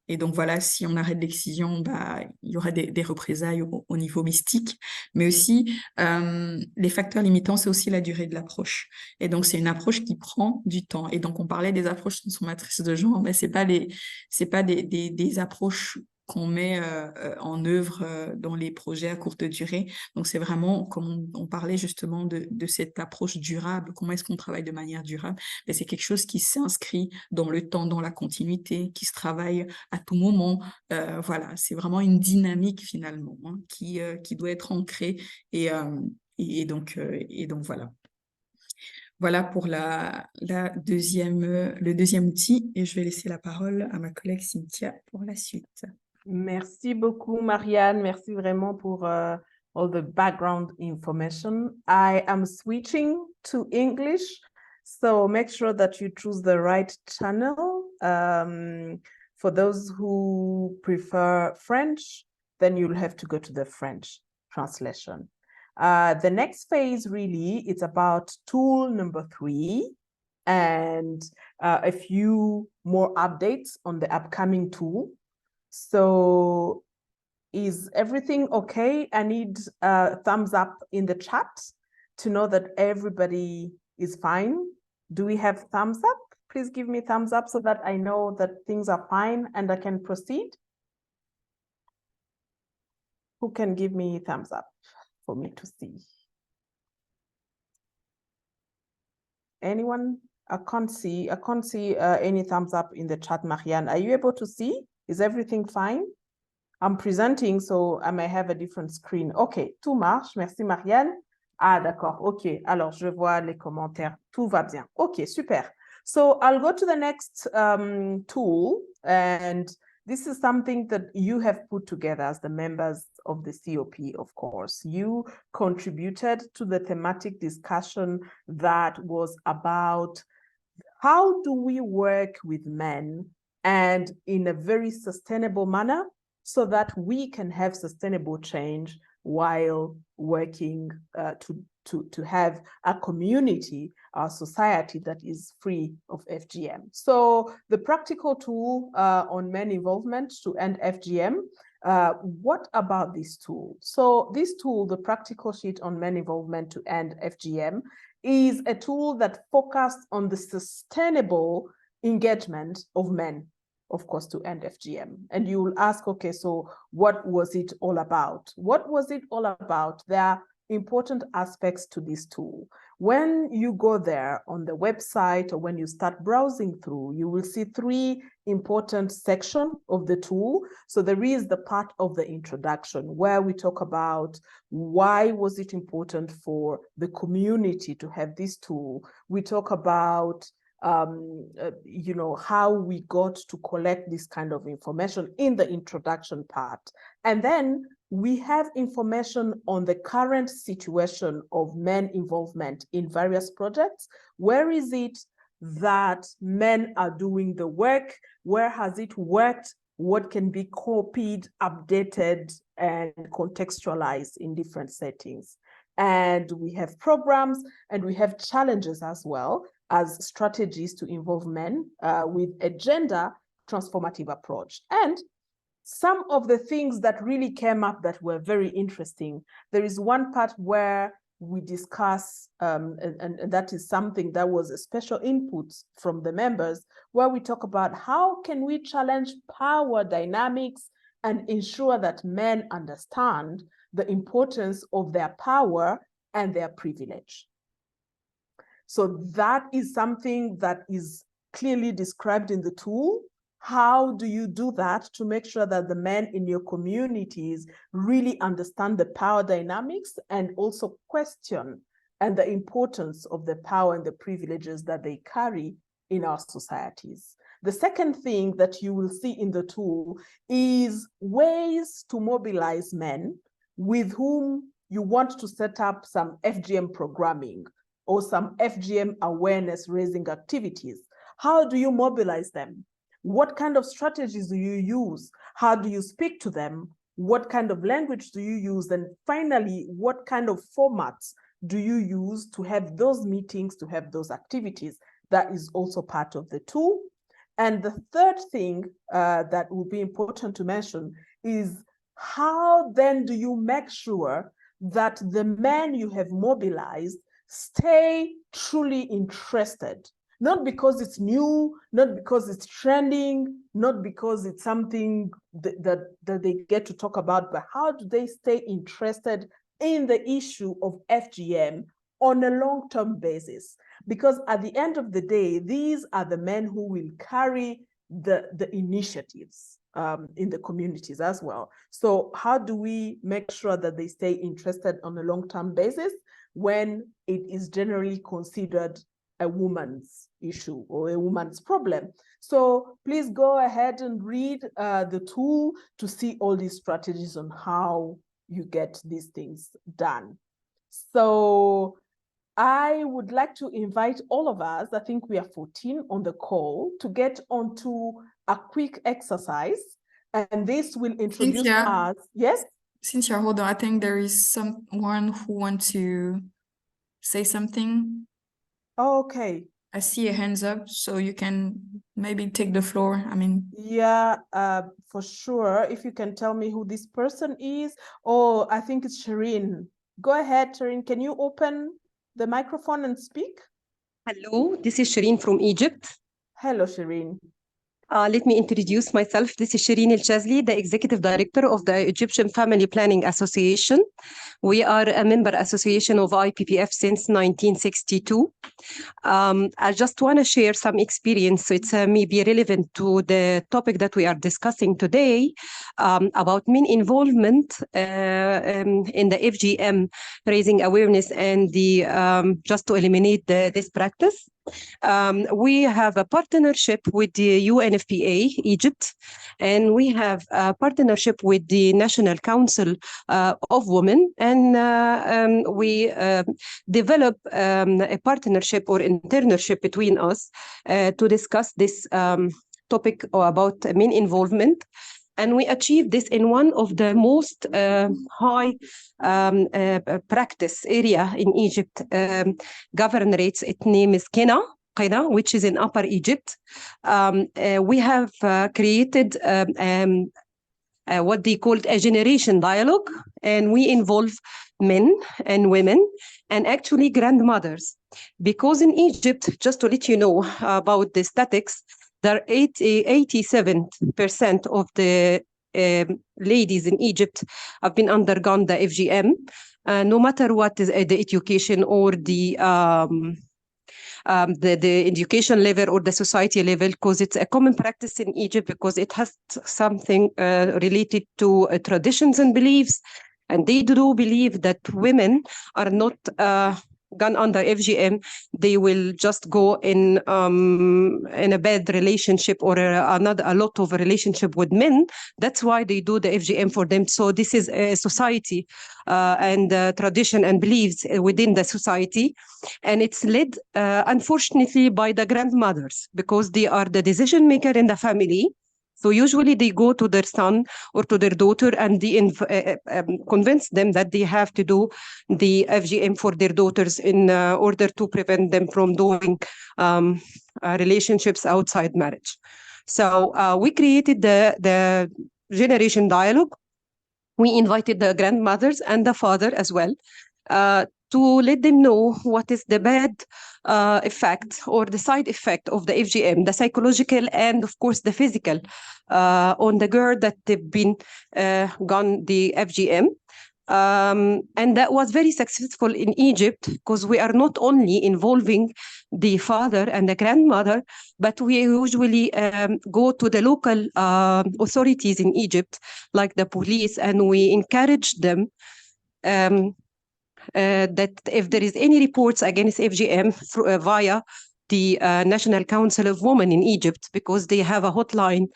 Et donc voilà, si on arrête l'excision, bah, il y aura des représailles au niveau mystique. Mais aussi, les facteurs limitants, c'est aussi la durée de l'approche. Et donc, c'est une approche qui prend du temps. Et donc, on parlait des approches transformatrices de genre, mais c'est pas des approches qu'on met en œuvre dans les projets à courte durée. Donc, c'est vraiment, comme on parlait justement de cette approche durable, comment est-ce qu'on travaille de manière durable? Mais c'est quelque chose qui s'inscrit dans le temps, dans la continuité, qui se travaille à tout moment. Voilà, c'est vraiment une dynamique finalement, hein, qui doit être ancrée. Et, et donc voilà. Voilà pour le deuxième outil. Et je vais laisser la parole à ma collègue Cynthia pour la suite. Merci beaucoup, Marianne. Merci vraiment pour all the background information. I am switching to English, so make sure that you choose the right channel. For those who prefer French, then you'll have to go to the French translation. The next phase really, it's about tool number 3 and a few more updates on the upcoming tool. So is everything okay? I need a thumbs up in the chat to know that everybody is fine. Do we have thumbs up? Please give me thumbs up so that I know that things are fine and I can proceed. Who can give me thumbs up for me to see? Anyone? I can't see any thumbs up in the chat, Marianne. Are you able to see? Is everything fine? I'm presenting, so I may have a different screen. OK, tout marche. Merci, Marianne. Ah, d'accord. OK, alors je vois les commentaires. Tout va bien. OK, super. So I'll go to the next tool, and this is something that you have put together as the members of the COP, of course. You contributed to the thematic discussion that was about how do we work with men and in a very sustainable manner so that we can have sustainable change while working to have a community, a society that is free of FGM. So the practical tool on men involvement to end FGM, what about this tool? So this tool, the practical sheet on men involvement to end FGM, is a tool that focused on the sustainable engagement of men, of course, to end FGM. And you will ask, okay, so what was it all about? What was it all about? There are important aspects to this tool. When you go there on the website or when you start browsing through, you will see 3 important sections of the tool. So there is the part of the introduction where we talk about why was it important for the community to have this tool. We talk about you know, how we got to collect this kind of information in the introduction part. And then we have information on the current situation of men involvement in various projects. Where is it that men are doing the work? Where has it worked? What can be copied, updated, and contextualized in different settings? And we have programs and we have challenges as well as strategies to involve men with a gender transformative approach. And some of the things that really came up that were very interesting, there is one part where we discuss, and that is something that was a special input from the members, where we talk about how can we challenge power dynamics and ensure that men understand the importance of their power and their privilege. So that is something that is clearly described in the tool. How do you do that to make sure that the men in your communities really understand the power dynamics and also question and the importance of the power and the privileges that they carry in our societies? The second thing that you will see in the tool is ways to mobilize men with whom you want to set up some FGM programming or some FGM awareness raising activities. How do you mobilize them? What kind of strategies do you use? How do you speak to them? What kind of language do you use? And finally, what kind of formats do you use to have those meetings, to have those activities? That is also part of the tool. And the third thing that will be important to mention is how then do you make sure that the men you have mobilized stay truly interested? Not because it's new, not because it's trending, not because it's something that they get to talk about, but how do they stay interested in the issue of FGM on a long-term basis? Because at the end of the day, these are the men who will carry the initiatives in the communities as well. So how do we make sure that they stay interested on a long-term basis when it is generally considered a woman's issue or a woman's problem? So please go ahead and read the tool to see all these strategies on how you get these things done. So I would like to invite all of us, I think we are 14 on the call, to get onto a quick exercise, and this will introduce Cynthia, us. Yes? Cynthia, hold on. I think there is someone who wants to say something. Okay. I see a hands up, so you can maybe take the floor. I mean, yeah, for sure. If you can tell me who this person is. Oh, I think it's Shireen. Go ahead, Shireen. Can you open the microphone and speak? Hello, this is Shireen from Egypt. Hello, Shireen. Let me introduce myself. This is Shireen El Chazli, the Executive Director of the Egyptian Family Planning Association. We are a member association of IPPF since 1962. I just want to share some experience, so it's maybe relevant to the topic that we are discussing today, about men involvement in the FGM, raising awareness and just to eliminate this practice. We have a partnership with the UNFPA Egypt, and we have a partnership with the National Council of Women, and we develop a partnership or internship between us to discuss this topic about men involvement. And we achieved this in one of the most high practice area in Egypt, governorates. Its name is Qena, which is in Upper Egypt. We have created what they called a generation dialogue, and we involve men and women and actually grandmothers. Because in Egypt, just to let you know about the statistics, there are 87% of the ladies in Egypt have been undergone the FGM, no matter what is the education or the education level or the society level, because it's a common practice in Egypt, because it has something related to traditions and beliefs. And they do believe that women are not gone under FGM, they will just go in a bad relationship or a lot of relationship with men. That's why they do the FGM for them. So this is a society and tradition and beliefs within the society. And it's led, unfortunately, by the grandmothers, because they are the decision maker in the family. So usually they go to their son or to their daughter and they convince them that they have to do the FGM for their daughters in order to prevent them from doing relationships outside marriage. So we created the generation dialogue. We invited the grandmothers and the father as well to let them know what is the bad effect or the side effect of the FGM, the psychological and, of course, the physical on the girl that they've been gone the FGM. And that was very successful in Egypt, because we are not only involving the father and the grandmother, but we usually go to the local authorities in Egypt, like the police, and we encourage them that if there is any reports against FGM via the National Council of Women in Egypt, because they have a hotline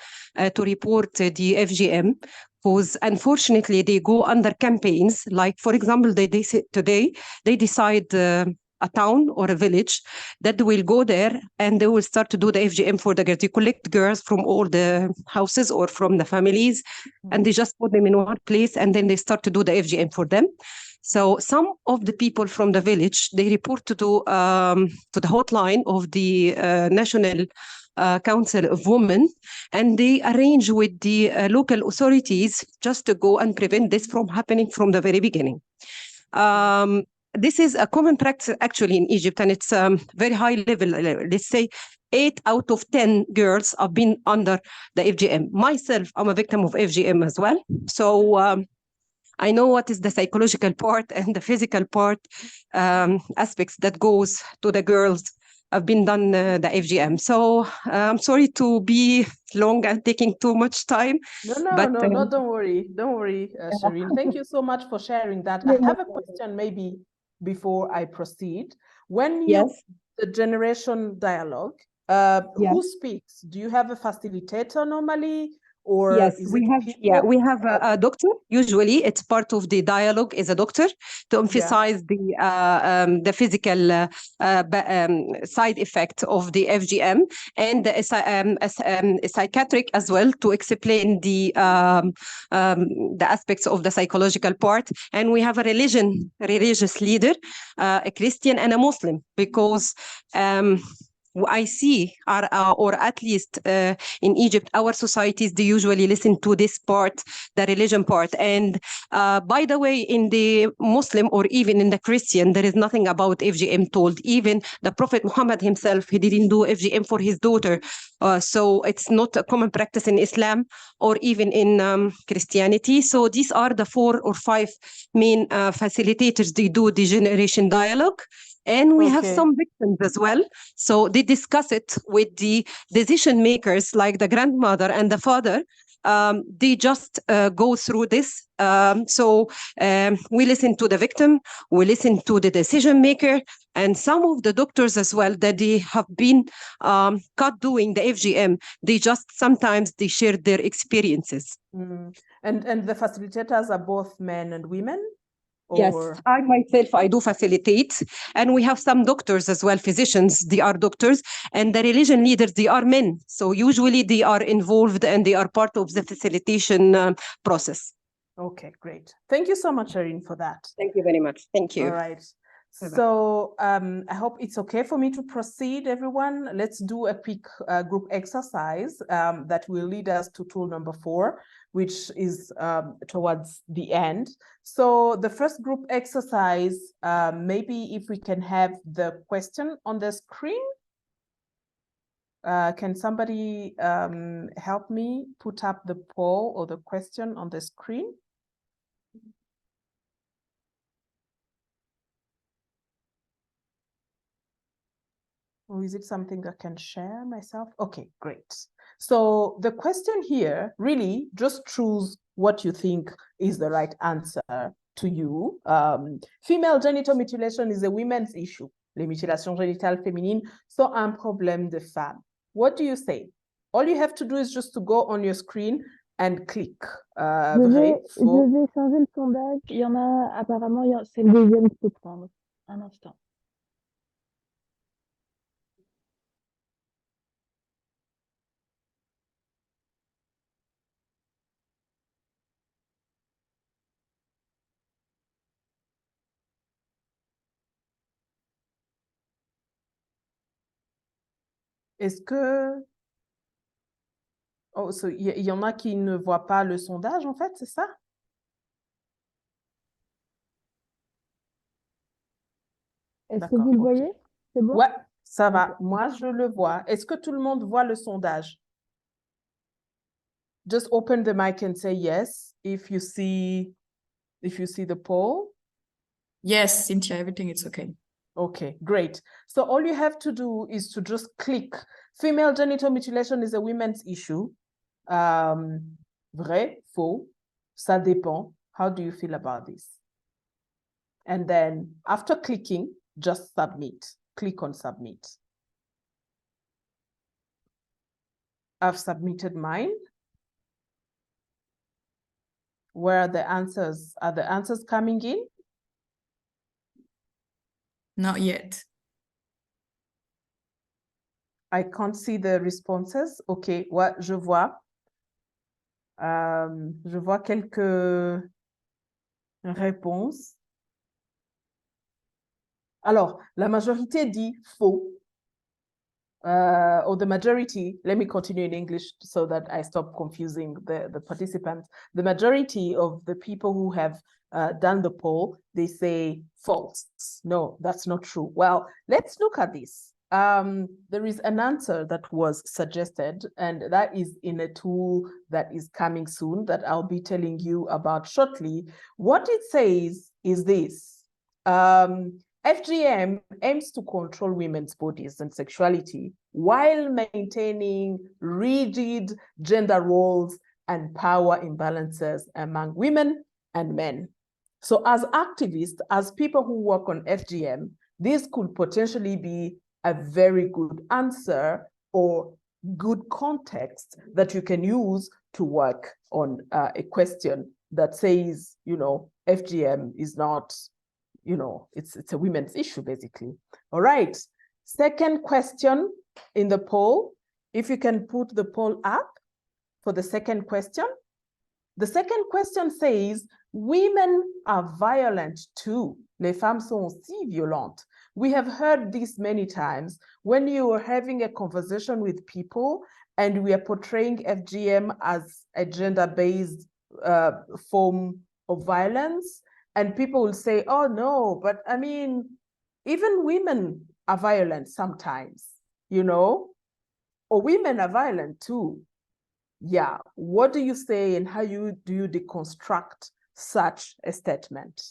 to report the FGM, because unfortunately they go under campaigns. Like, for example, today they decide a town or a village that will go there and they will start to do the FGM for the girls. They collect girls from all the houses or from the families, and they just put them in one place, and then they start to do the FGM for them. So some of the people from the village, they report to the hotline of the National Council of Women, and they arrange with the local authorities just to go and prevent this from happening from the very beginning. This is a common practice actually in Egypt, and it's very high level. Let's say 8 out of 10 girls have been under the FGM. Myself, I'm a victim of FGM as well. So I know what is the psychological part and the physical part aspects that goes to the girls have been done the FGM. So I'm sorry to be long and taking too much time. No, don't worry, Shireen. Thank you so much for sharing that. I have a question maybe before I proceed. When you the generation dialogue, who speaks? Do you have a facilitator normally? Or yes, we have a doctor. Usually, it's part of the dialogue is a doctor to emphasize the physical side effect of the FGM, and a psychiatric as well to explain the aspects of the psychological part. And we have a religious leader, a Christian and a Muslim, because I see, or at least in Egypt, our societies, they usually listen to this part, the religion part. And by the way, in the Muslim or even in the Christian, there is nothing about FGM told. Even the Prophet Muhammad himself, he didn't do FGM for his daughter. So it's not a common practice in Islam or even in Christianity. So these are the 4 or 5 main facilitators. They do the generation dialogue. And we have some victims as well. So they discuss it with the decision makers like the grandmother and the father. They just go through this. We listen to the victim, we listen to the decision maker, and some of the doctors as well that they have been caught doing the FGM. They just sometimes they share their experiences. And the facilitators are both men and women? Yes, I myself, I do facilitate. And we have some doctors as well, physicians, they are doctors. And the religion leaders, they are men. So usually they are involved and they are part of the facilitation process. Okay, great. Thank you so much, Shireen, for that. Thank you very much. Thank you. All right. So I hope it's okay for me to proceed, everyone. Let's do a quick group exercise that will lead us to tool number 4, which is towards the end. So the first group exercise, maybe if we can have the question on the screen. Can somebody help me put up the poll or the question on the screen? Or is it something I can share myself? Okay, great. So the question here, really just choose what you think is the right answer to you. Female genital mutilation is a women's issue. Les mutilations génitales féminines sont un problème de femmes. What do you say? All you have to do is just to go on your screen and click. Je vais changer le sondage. Il y en a apparemment, c'est le deuxième qu'il faut prendre. Un instant. Est-ce que... Oh, il y en a qui ne voient pas le sondage, en fait, c'est ça? Est-ce que vous le voyez? C'est bon? Ouais, ça va. Moi, je le vois. Est-ce que tout le monde voit le sondage? Just open the mic and say yes if you see the poll. Yes, Cynthia, everything is okay. Okay, great. So all you have to do is to just click. Female genital mutilation is a women's issue. Vrai, faux, ça dépend. How do you feel about this? And then after clicking, just submit. Click on submit. I've submitted mine. Where are the answers? Are the answers coming in? Not yet. I can't see the responses. Okay, ouais, je vois. Je vois quelques réponses. Alors, la majorité dit faux. or the majority, let me continue in English so that I stop confusing the participants. The majority of the people who have done the poll, they say false. No, that's not true. Well, let's look at this. There is an answer that was suggested, and that is in a tool that is coming soon that I'll be telling you about shortly. What it says is this. FGM aims to control women's bodies and sexuality while maintaining rigid gender roles and power imbalances among women and men. So as activists, as people who work on FGM, this could potentially be a very good answer or good context that you can use to work on a question that says, you know, FGM is not, you know, it's a women's issue, basically. All right. Second question in the poll, if you can put the poll up for the second question. The second question says, women are violent too. Les femmes sont aussi violentes. We have heard this many times when you are having a conversation with people and we are portraying FGM as a gender-based form of violence. And people will say, oh, no, but I mean, even women are violent sometimes, you know, or women are violent too. Yeah, what do you say and how do you deconstruct such a statement?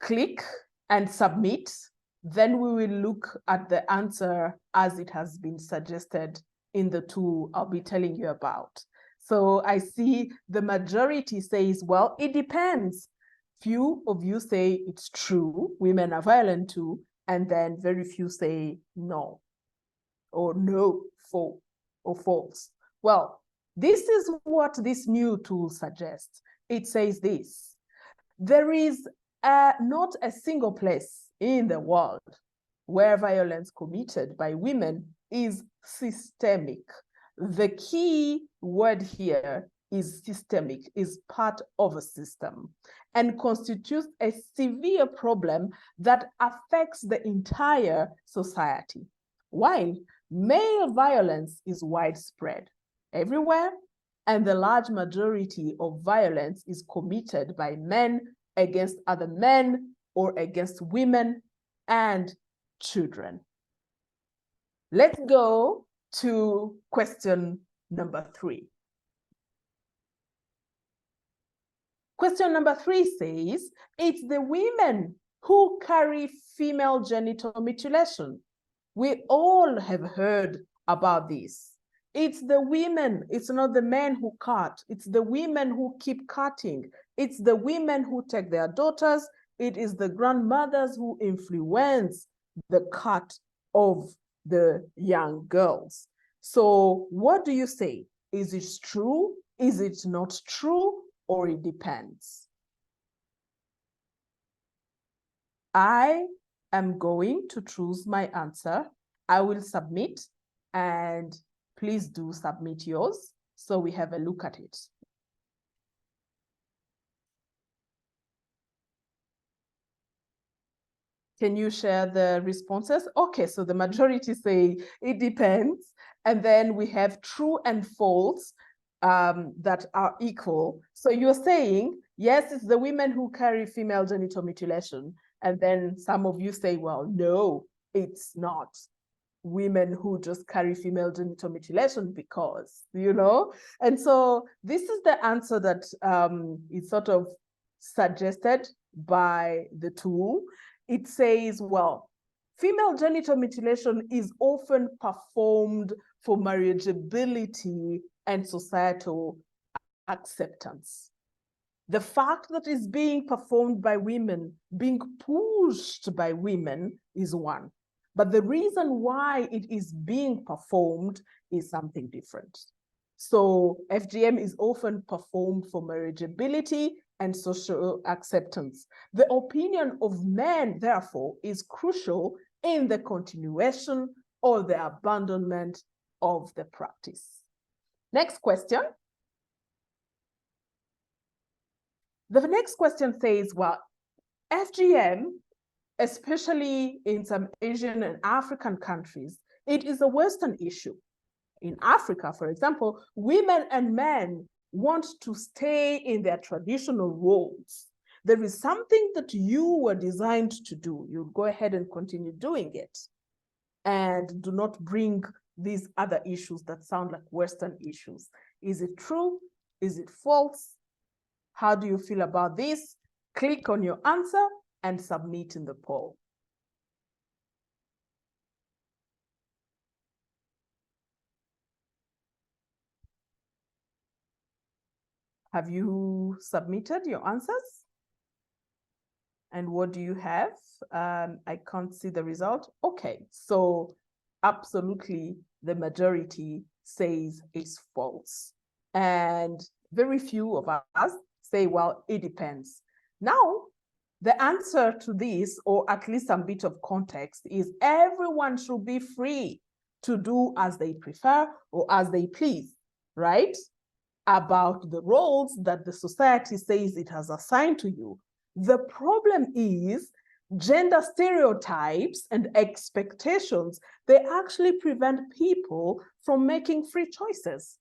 Click and submit. Then we will look at the answer as it has been suggested in the tool I'll be telling you about. So I see the majority says, well, it depends. Few of you say it's true, women are violent too, and then very few say no, or no, or false. Well, this is what this new tool suggests. It says this: there is not a single place in the world where violence committed by women is systemic. The key word here is systemic, is part of a system, and constitutes a severe problem that affects the entire society. While male violence is widespread everywhere, and the large majority of violence is committed by men against other men or against women and children. Let's go to question number 3. Question number 3 says, it's the women who carry female genital mutilation. We all have heard about this. It's the women, it's not the men who cut. It's the women who keep cutting. It's the women who take their daughters. It is the grandmothers who influence the cut of the young girls. So what do you say? Is it true? Is it not true? Or it depends? I am going to choose my answer. I will submit, and please do submit yours so we have a look at it. Can you share the responses? Okay, so the majority say it depends. And then we have true and false that are equal. So you're saying, yes, it's the women who carry female genital mutilation. And then some of you say, well, no, it's not women who just carry female genital mutilation because, you know? And so this is the answer that is sort of suggested by the tool. It says, well, female genital mutilation is often performed for marriageability and societal acceptance. The fact that it's being performed by women, being pushed by women is one. But the reason why it is being performed is something different. So FGM is often performed for marriageability and social acceptance. The opinion of men, therefore, is crucial in the continuation or the abandonment of the practice. Next question. The next question says, well, FGM, especially in some Asian and African countries, it is a Western issue. In Africa, for example, women and men want to stay in their traditional roles. There is something that you were designed to do. You go ahead and continue doing it. And do not bring these other issues that sound like Western issues. Is it true? Is it false? How do you feel about this? Click on your answer and submit in the poll. Have you submitted your answers? And what do you have? I can't see the result. Okay, so absolutely the majority says it's false. And very few of us say, well, it depends. Now, the answer to this, or at least some bit of context, is everyone should be free to do as they prefer or as they please, right? About the roles that the society says it has assigned to you. The problem is gender stereotypes and expectations, they actually prevent people from making free choices.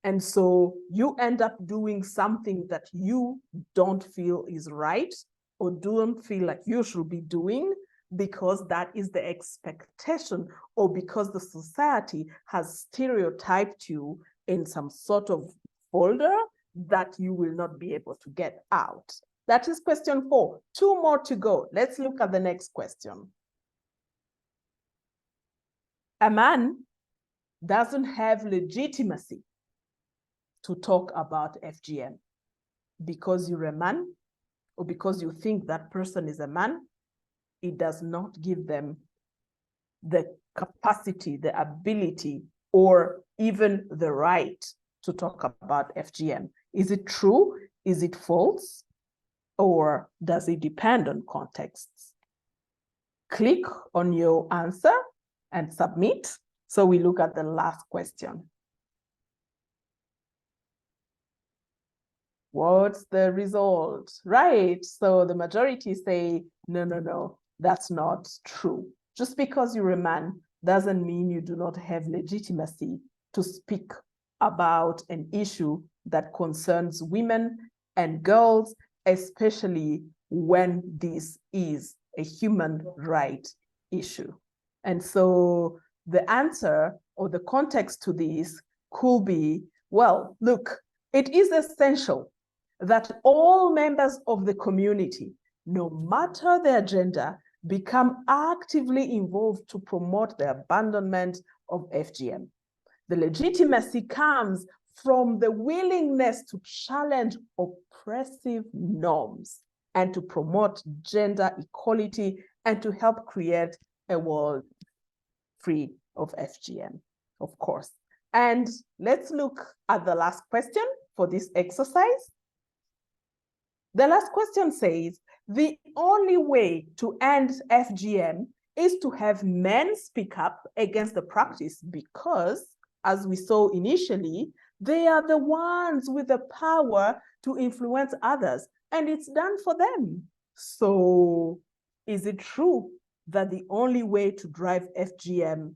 And so you end up doing something that you don't feel is right or don't feel like you should be doing because that is the expectation or because the society has stereotyped you in some sort of folder that you will not be able to get out. That is question 4. 2 more to go. Let's look at the next question. A man doesn't have legitimacy to talk about FGM because you're a man or because you think that person is a man. It does not give them the capacity, the ability, or even the right to talk about FGM. Is it true? Is it false? Or does it depend on contexts? Click on your answer and submit. So we look at the last question. What's the result? Right, so the majority say, no, that's not true. Just because you're a man doesn't mean you do not have legitimacy to speak about an issue that concerns women and girls, especially when this is a human right issue. And so the answer or the context to this could be, well, look, it is essential that all members of the community, no matter their gender, become actively involved to promote the abandonment of FGM. The legitimacy comes from the willingness to challenge oppressive norms and to promote gender equality and to help create a world free of FGM, of course. And let's look at the last question for this exercise. The last question says, the only way to end FGM is to have men speak up against the practice because, as we saw initially, they are the ones with the power to influence others, and it's done for them. So is it true that the only way to drive FGM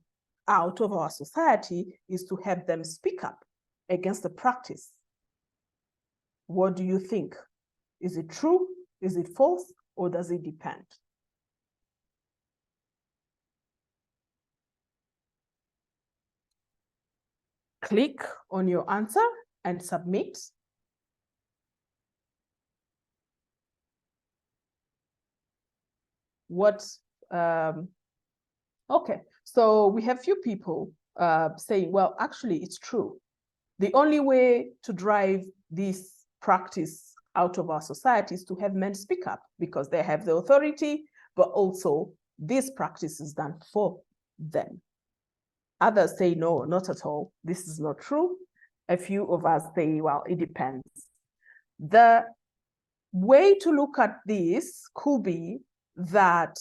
out of our society is to have them speak up against the practice? What do you think? Is it true? Is it false? Or does it depend? Click on your answer and submit. Okay, so we have few people saying, well, actually, it's true. The only way to drive this practice out of our society is to have men speak up because they have the authority, but also this practice is done for them. Others say, no, not at all. This is not true. A few of us say, well, it depends. The way to look at this could be that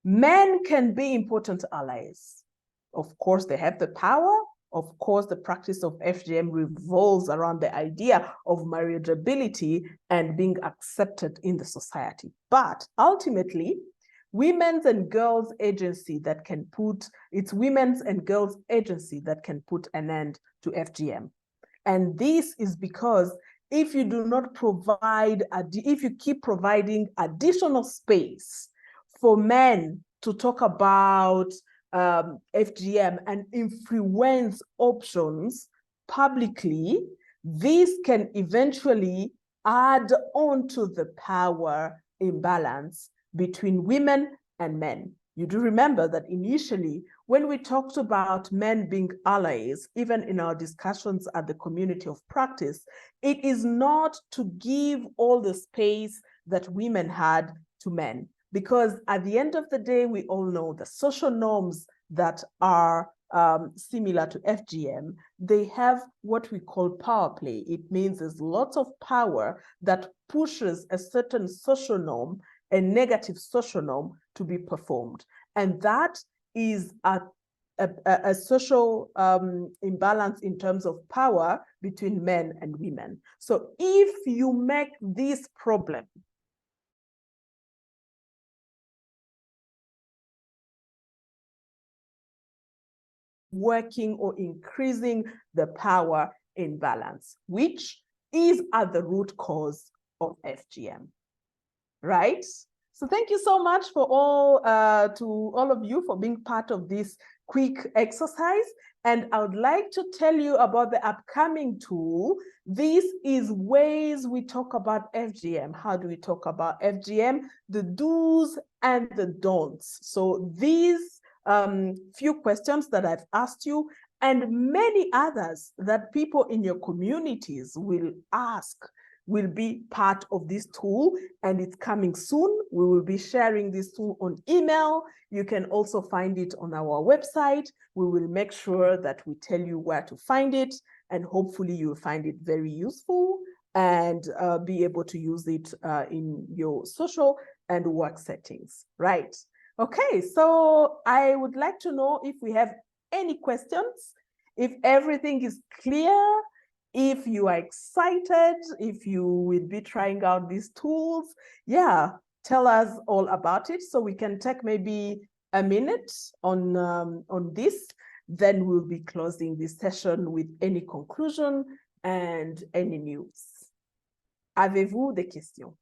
men can be important allies. Of course, they have the power Of course, the practice of FGM revolves around the idea of marriageability and being accepted in the society. But ultimately, women's and girls' agency that can put, it's women's and girls' agency that can put an end to FGM. And this is because if you do not provide, if you keep providing additional space for men to talk about FGM and influence options publicly, this can eventually add on to the power imbalance between women and men. You do remember that initially, when we talked about men being allies, even in our discussions at the community of practice, it is not to give all the space that women had to men. Because at the end of the day, we all know the social norms that are similar to FGM, they have what we call power play. It means there's lots of power that pushes a certain social norm, a negative social norm, to be performed. And that is a social imbalance in terms of power between men and women. So if you make this problem working or increasing the power imbalance, which is at the root cause of FGM, right? So thank you so much for to all of you for being part of this quick exercise. And I would like to tell you about the upcoming tool. This is ways we talk about FGM. How do we talk about FGM? The do's and the don'ts. So these few questions that I've asked you and many others that people in your communities will ask will be part of this tool, and it's coming soon. We will be sharing this tool on email. You can also find it on our website. We will make sure that we tell you where to find it, and hopefully you'll find it very useful and be able to use it in your social and work settings, right? Okay, so I would like to know if we have any questions, if everything is clear, if you are excited, if you will be trying out these tools. Yeah, tell us all about it so we can take maybe a minute on this. Then we'll be closing this session with any conclusion and any news. Avez-vous des questions?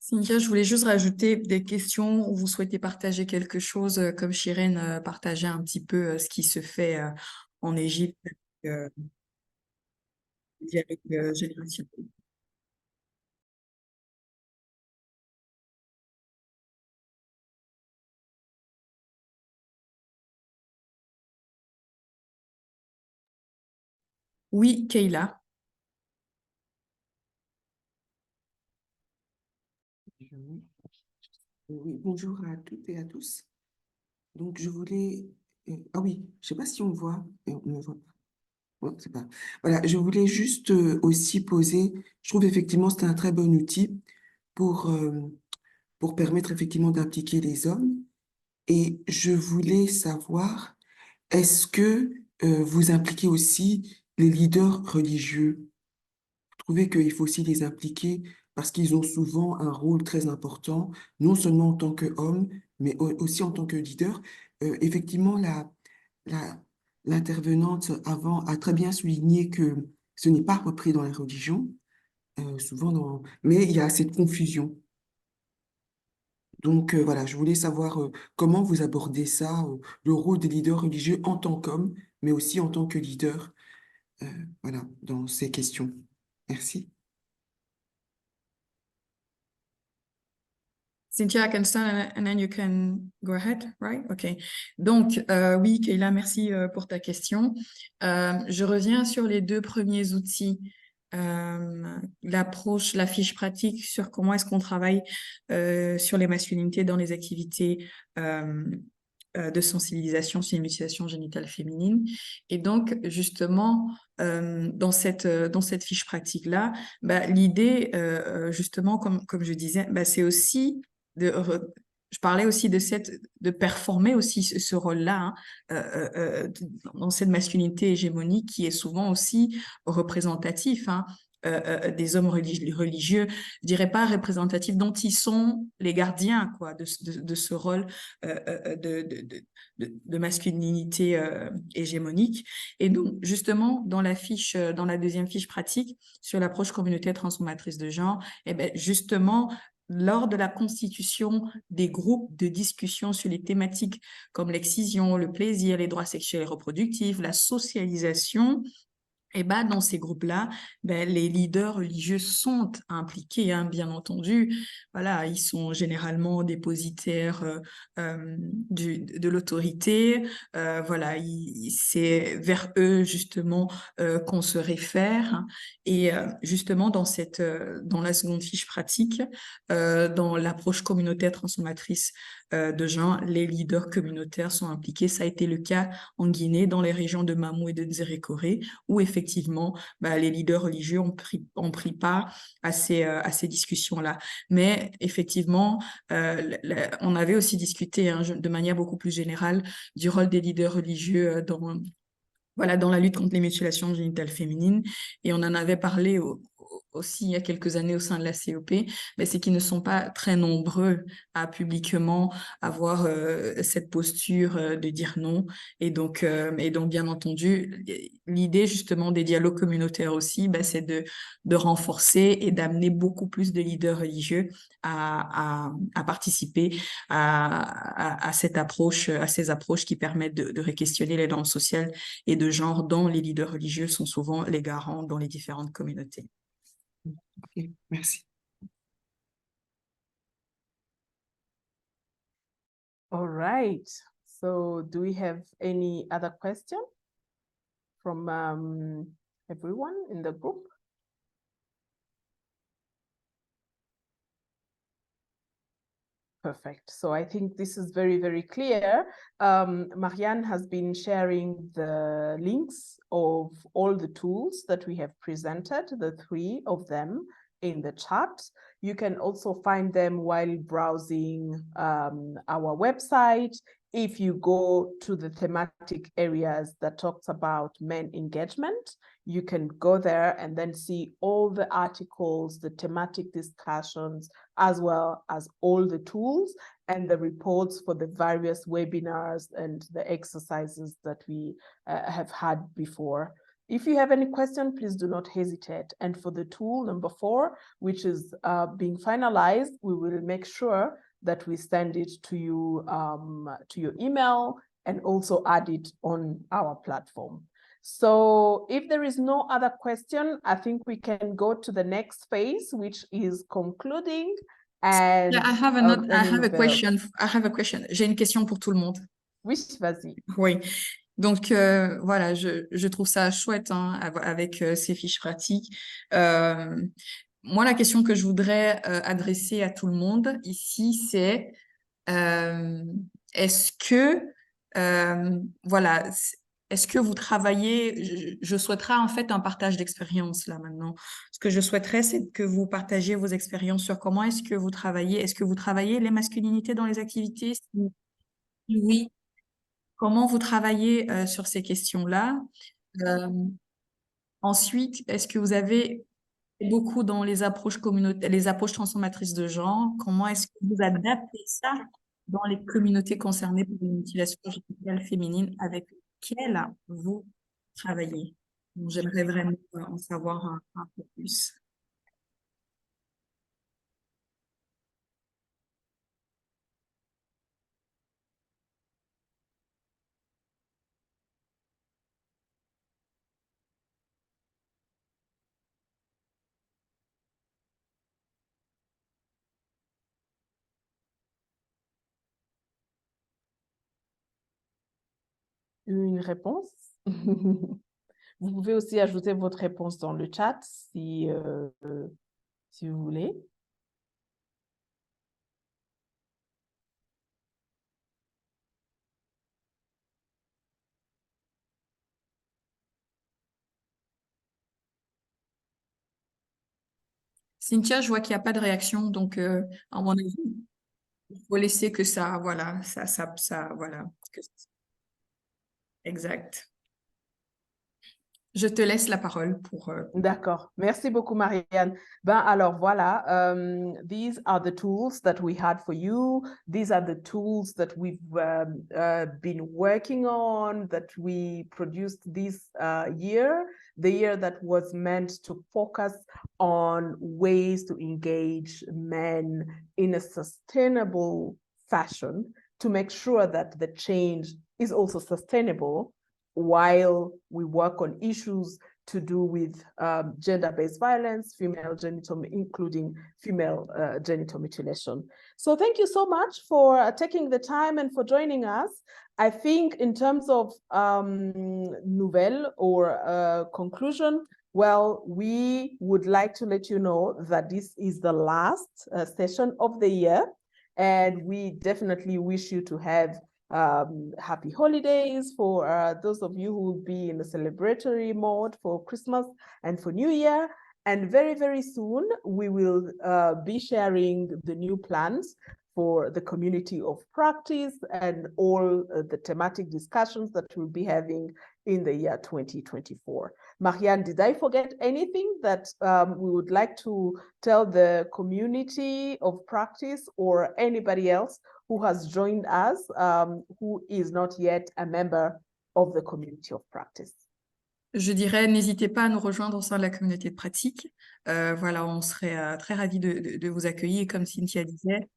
Cynthia, je voulais juste rajouter des questions où vous souhaitez partager quelque chose, comme Shireen partageait un petit peu ce qui se fait en Égypte, le dialogue générationnel. Oui, Kayla. Oui, bonjour à toutes et à tous. Donc, je voulais... ah oui, je ne sais pas si on me voit. On me voit pas. Bon, c'est pas... Voilà, je voulais juste aussi poser... Je trouve effectivement que c'est un très bon outil pour permettre effectivement d'impliquer les hommes. Et je voulais savoir, est-ce que vous impliquez aussi les leaders religieux? Vous trouvez qu'il faut aussi les impliquer parce qu'ils ont souvent un rôle très important, non seulement en tant qu'hommes, mais aussi en tant que leader. Effectivement, l'intervenante avant a très bien souligné que ce n'est pas repris dans la religion, mais il y a cette confusion. Donc voilà, je voulais savoir comment vous abordez ça, le rôle des leaders religieux en tant qu'hommes, mais aussi en tant que leader, voilà, dans ces questions. Merci. Cynthia, I can start and then you can go ahead, right? OK. Donc, oui, Kayla, merci pour ta question. Je reviens sur les deux premiers outils. L'approche, la fiche pratique sur comment est-ce qu'on travaille sur les masculinités dans les activités de sensibilisation sur les mutilations génitales féminines. Et donc, justement, dans cette fiche pratique-là, bah, l'idée, justement, comme je disais, bah, c'est aussi je parlais aussi de performer aussi ce rôle-là, hein, dans cette masculinité hégémonique qui est souvent aussi représentatif, hein, des hommes religieux, je dirais pas représentatifs, dont ils sont les gardiens, quoi, de ce rôle de masculinité hégémonique. Et donc, justement, dans la deuxième fiche pratique sur l'approche communautaire transformatrice de genre, eh ben, justement, lors de la constitution des groupes de discussion sur les thématiques comme l'excision, le plaisir, les droits sexuels et reproductifs, la socialisation, et ben, dans ces groupes-là, ben, les leaders religieux sont impliqués, hein, bien entendu. Voilà, ils sont généralement dépositaires de l'autorité. Voilà, c'est vers eux justement qu'on se réfère. Et justement, dans la seconde fiche pratique, dans l'approche communautaire transformatrice de genre, les leaders communautaires sont impliqués. Ça a été le cas en Guinée, dans les régions de Mamou et de Nzérékoré, où effectivement, bah, les leaders religieux ont pris part à ces discussions-là. Mais effectivement, on avait aussi discuté, hein, de manière beaucoup plus générale du rôle des leaders religieux dans la lutte contre les mutilations génitales féminines. Et on en avait parlé aussi il y a quelques années au sein de la COP, mais c'est qu'ils ne sont pas très nombreux à publiquement avoir cette posture de dire non. Et donc, bien entendu, l'idée justement des dialogues communautaires aussi, c'est de renforcer et d'amener beaucoup plus de leaders religieux à participer à cette approche, à ces approches qui permettent de re-questionner les normes sociales et de genre dont les leaders religieux sont souvent les garants dans les différentes communautés. Ok, merci. All right. So do we have any other question from everyone in the group? Perfect. So I think this is very, very clear. Marianne has been sharing the links of all the tools that we have presented, the 3 of them, in the chat. You can also find them while browsing our website. If you go to the thematic areas that talks about men engagement, you can go there and then see all the articles, the thematic discussions, as well as all the tools and the reports for the various webinars and the exercises that we have had before. If you have any question, please do not hesitate. And for the tool number 4, which is being finalized, we will make sure that we send it to you to your email and also add it on our platform. So if there is no other question, I think we can go to the next phase, which is concluding. And yeah, I have a question. J'ai une question pour tout le monde. Oui, vas-y. Oui. Donc, voilà, je trouve ça chouette, hein, avec ces fiches pratiques. Moi, la question que je voudrais adresser à tout le monde ici, c'est est-ce que, voilà, est-ce que vous travaillez, je souhaiterais en fait un partage d'expérience là maintenant. Ce que je souhaiterais, c'est que vous partagiez vos expériences sur comment est-ce que vous travaillez les masculinités dans les activités? Si oui, comment vous travaillez sur ces questions-là? Ensuite, est-ce que vous avez beaucoup dans les approches communautaires, les approches transformatrices de genre? Comment est-ce que vous adaptez ça dans les communautés concernées par les mutilations génitales féminines avec lesquelles vous travaillez? Donc, j'aimerais vraiment en savoir un peu plus. Une réponse? Vous pouvez aussi ajouter votre réponse dans le chat si vous voulez. Cynthia, je vois qu'il n'y a pas de réaction, donc à mon avis, il faut laisser que ça, voilà, voilà. Exact. Je te laisse la parole pour... D'accord. Merci beaucoup, Marianne. Ben, alors voilà, these are the tools that we had for you. These are the tools that we've been working on, that we produced this year, the year that was meant to focus on ways to engage men in a sustainable fashion to make sure that the change is also sustainable while we work on issues to do with gender-based violence, female genital, including female genital mutilation. So thank you so much for taking the time and for joining us. I think in terms of nouvelle or conclusion, well, we would like to let you know that this is the last session of the year, and we definitely wish you to have happy holidays for those of you who will be in the celebratory mode for Christmas and for New Year. And very, very soon, we will be sharing the new plans for the community of practice and all the thematic discussions that we'll be having in the year 2024. Marianne, did I forget anything that we would like to tell the community of practice or anybody else who has joined us, who is not yet a member of the community of practice? Je dirais, n'hésitez pas à nous rejoindre au sein de la communauté de pratique. Voilà, on serait très ravis de vous accueillir. Comme Cynthia disait,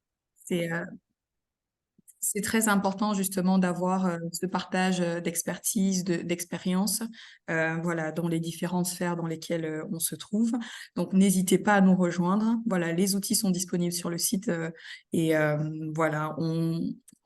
c'est très important justement d'avoir ce partage d'expertise, d'expérience, voilà, dans les différentes sphères dans lesquelles on se trouve. Donc, n'hésitez pas à nous rejoindre. Voilà, les outils sont disponibles sur le site et voilà,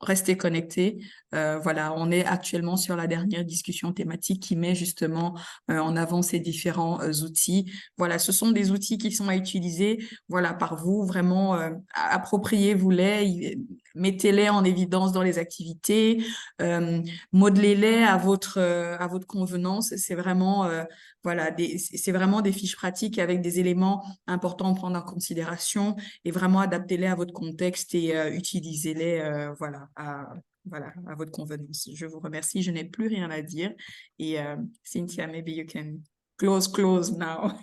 restez connectés. Voilà, on est actuellement sur la dernière discussion thématique qui met justement en avant ces différents outils. Voilà, ce sont des outils qui sont à utiliser, voilà, par vous. Vraiment, appropriez-vous-les, mettez-les en évidence dans les activités, modelez-les à votre convenance. C'est vraiment voilà, c'est vraiment des fiches pratiques avec des éléments importants à prendre en considération et vraiment adaptez-les à votre contexte et utilisez-les voilà, à votre convenance. Je vous remercie. Je n'ai plus rien à dire. Et Cynthia, maybe you can close now.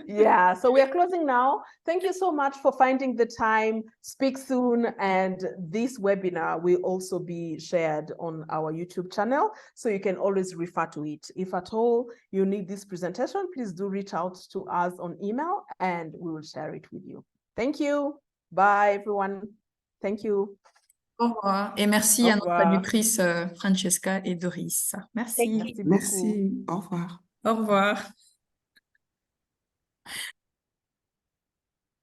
Yeah, so we are closing now. Thank you so much for finding the time. Speak soon. And this webinar will also be shared on our YouTube channel, so you can always refer to it. If at all you need this presentation, please do reach out to us on email and we will share it with you. Thank you. Bye, everyone. Thank you. Au revoir. Et merci à notre traductrice Francesca et Doris. Merci. Merci beaucoup. Merci. Au revoir. Au revoir.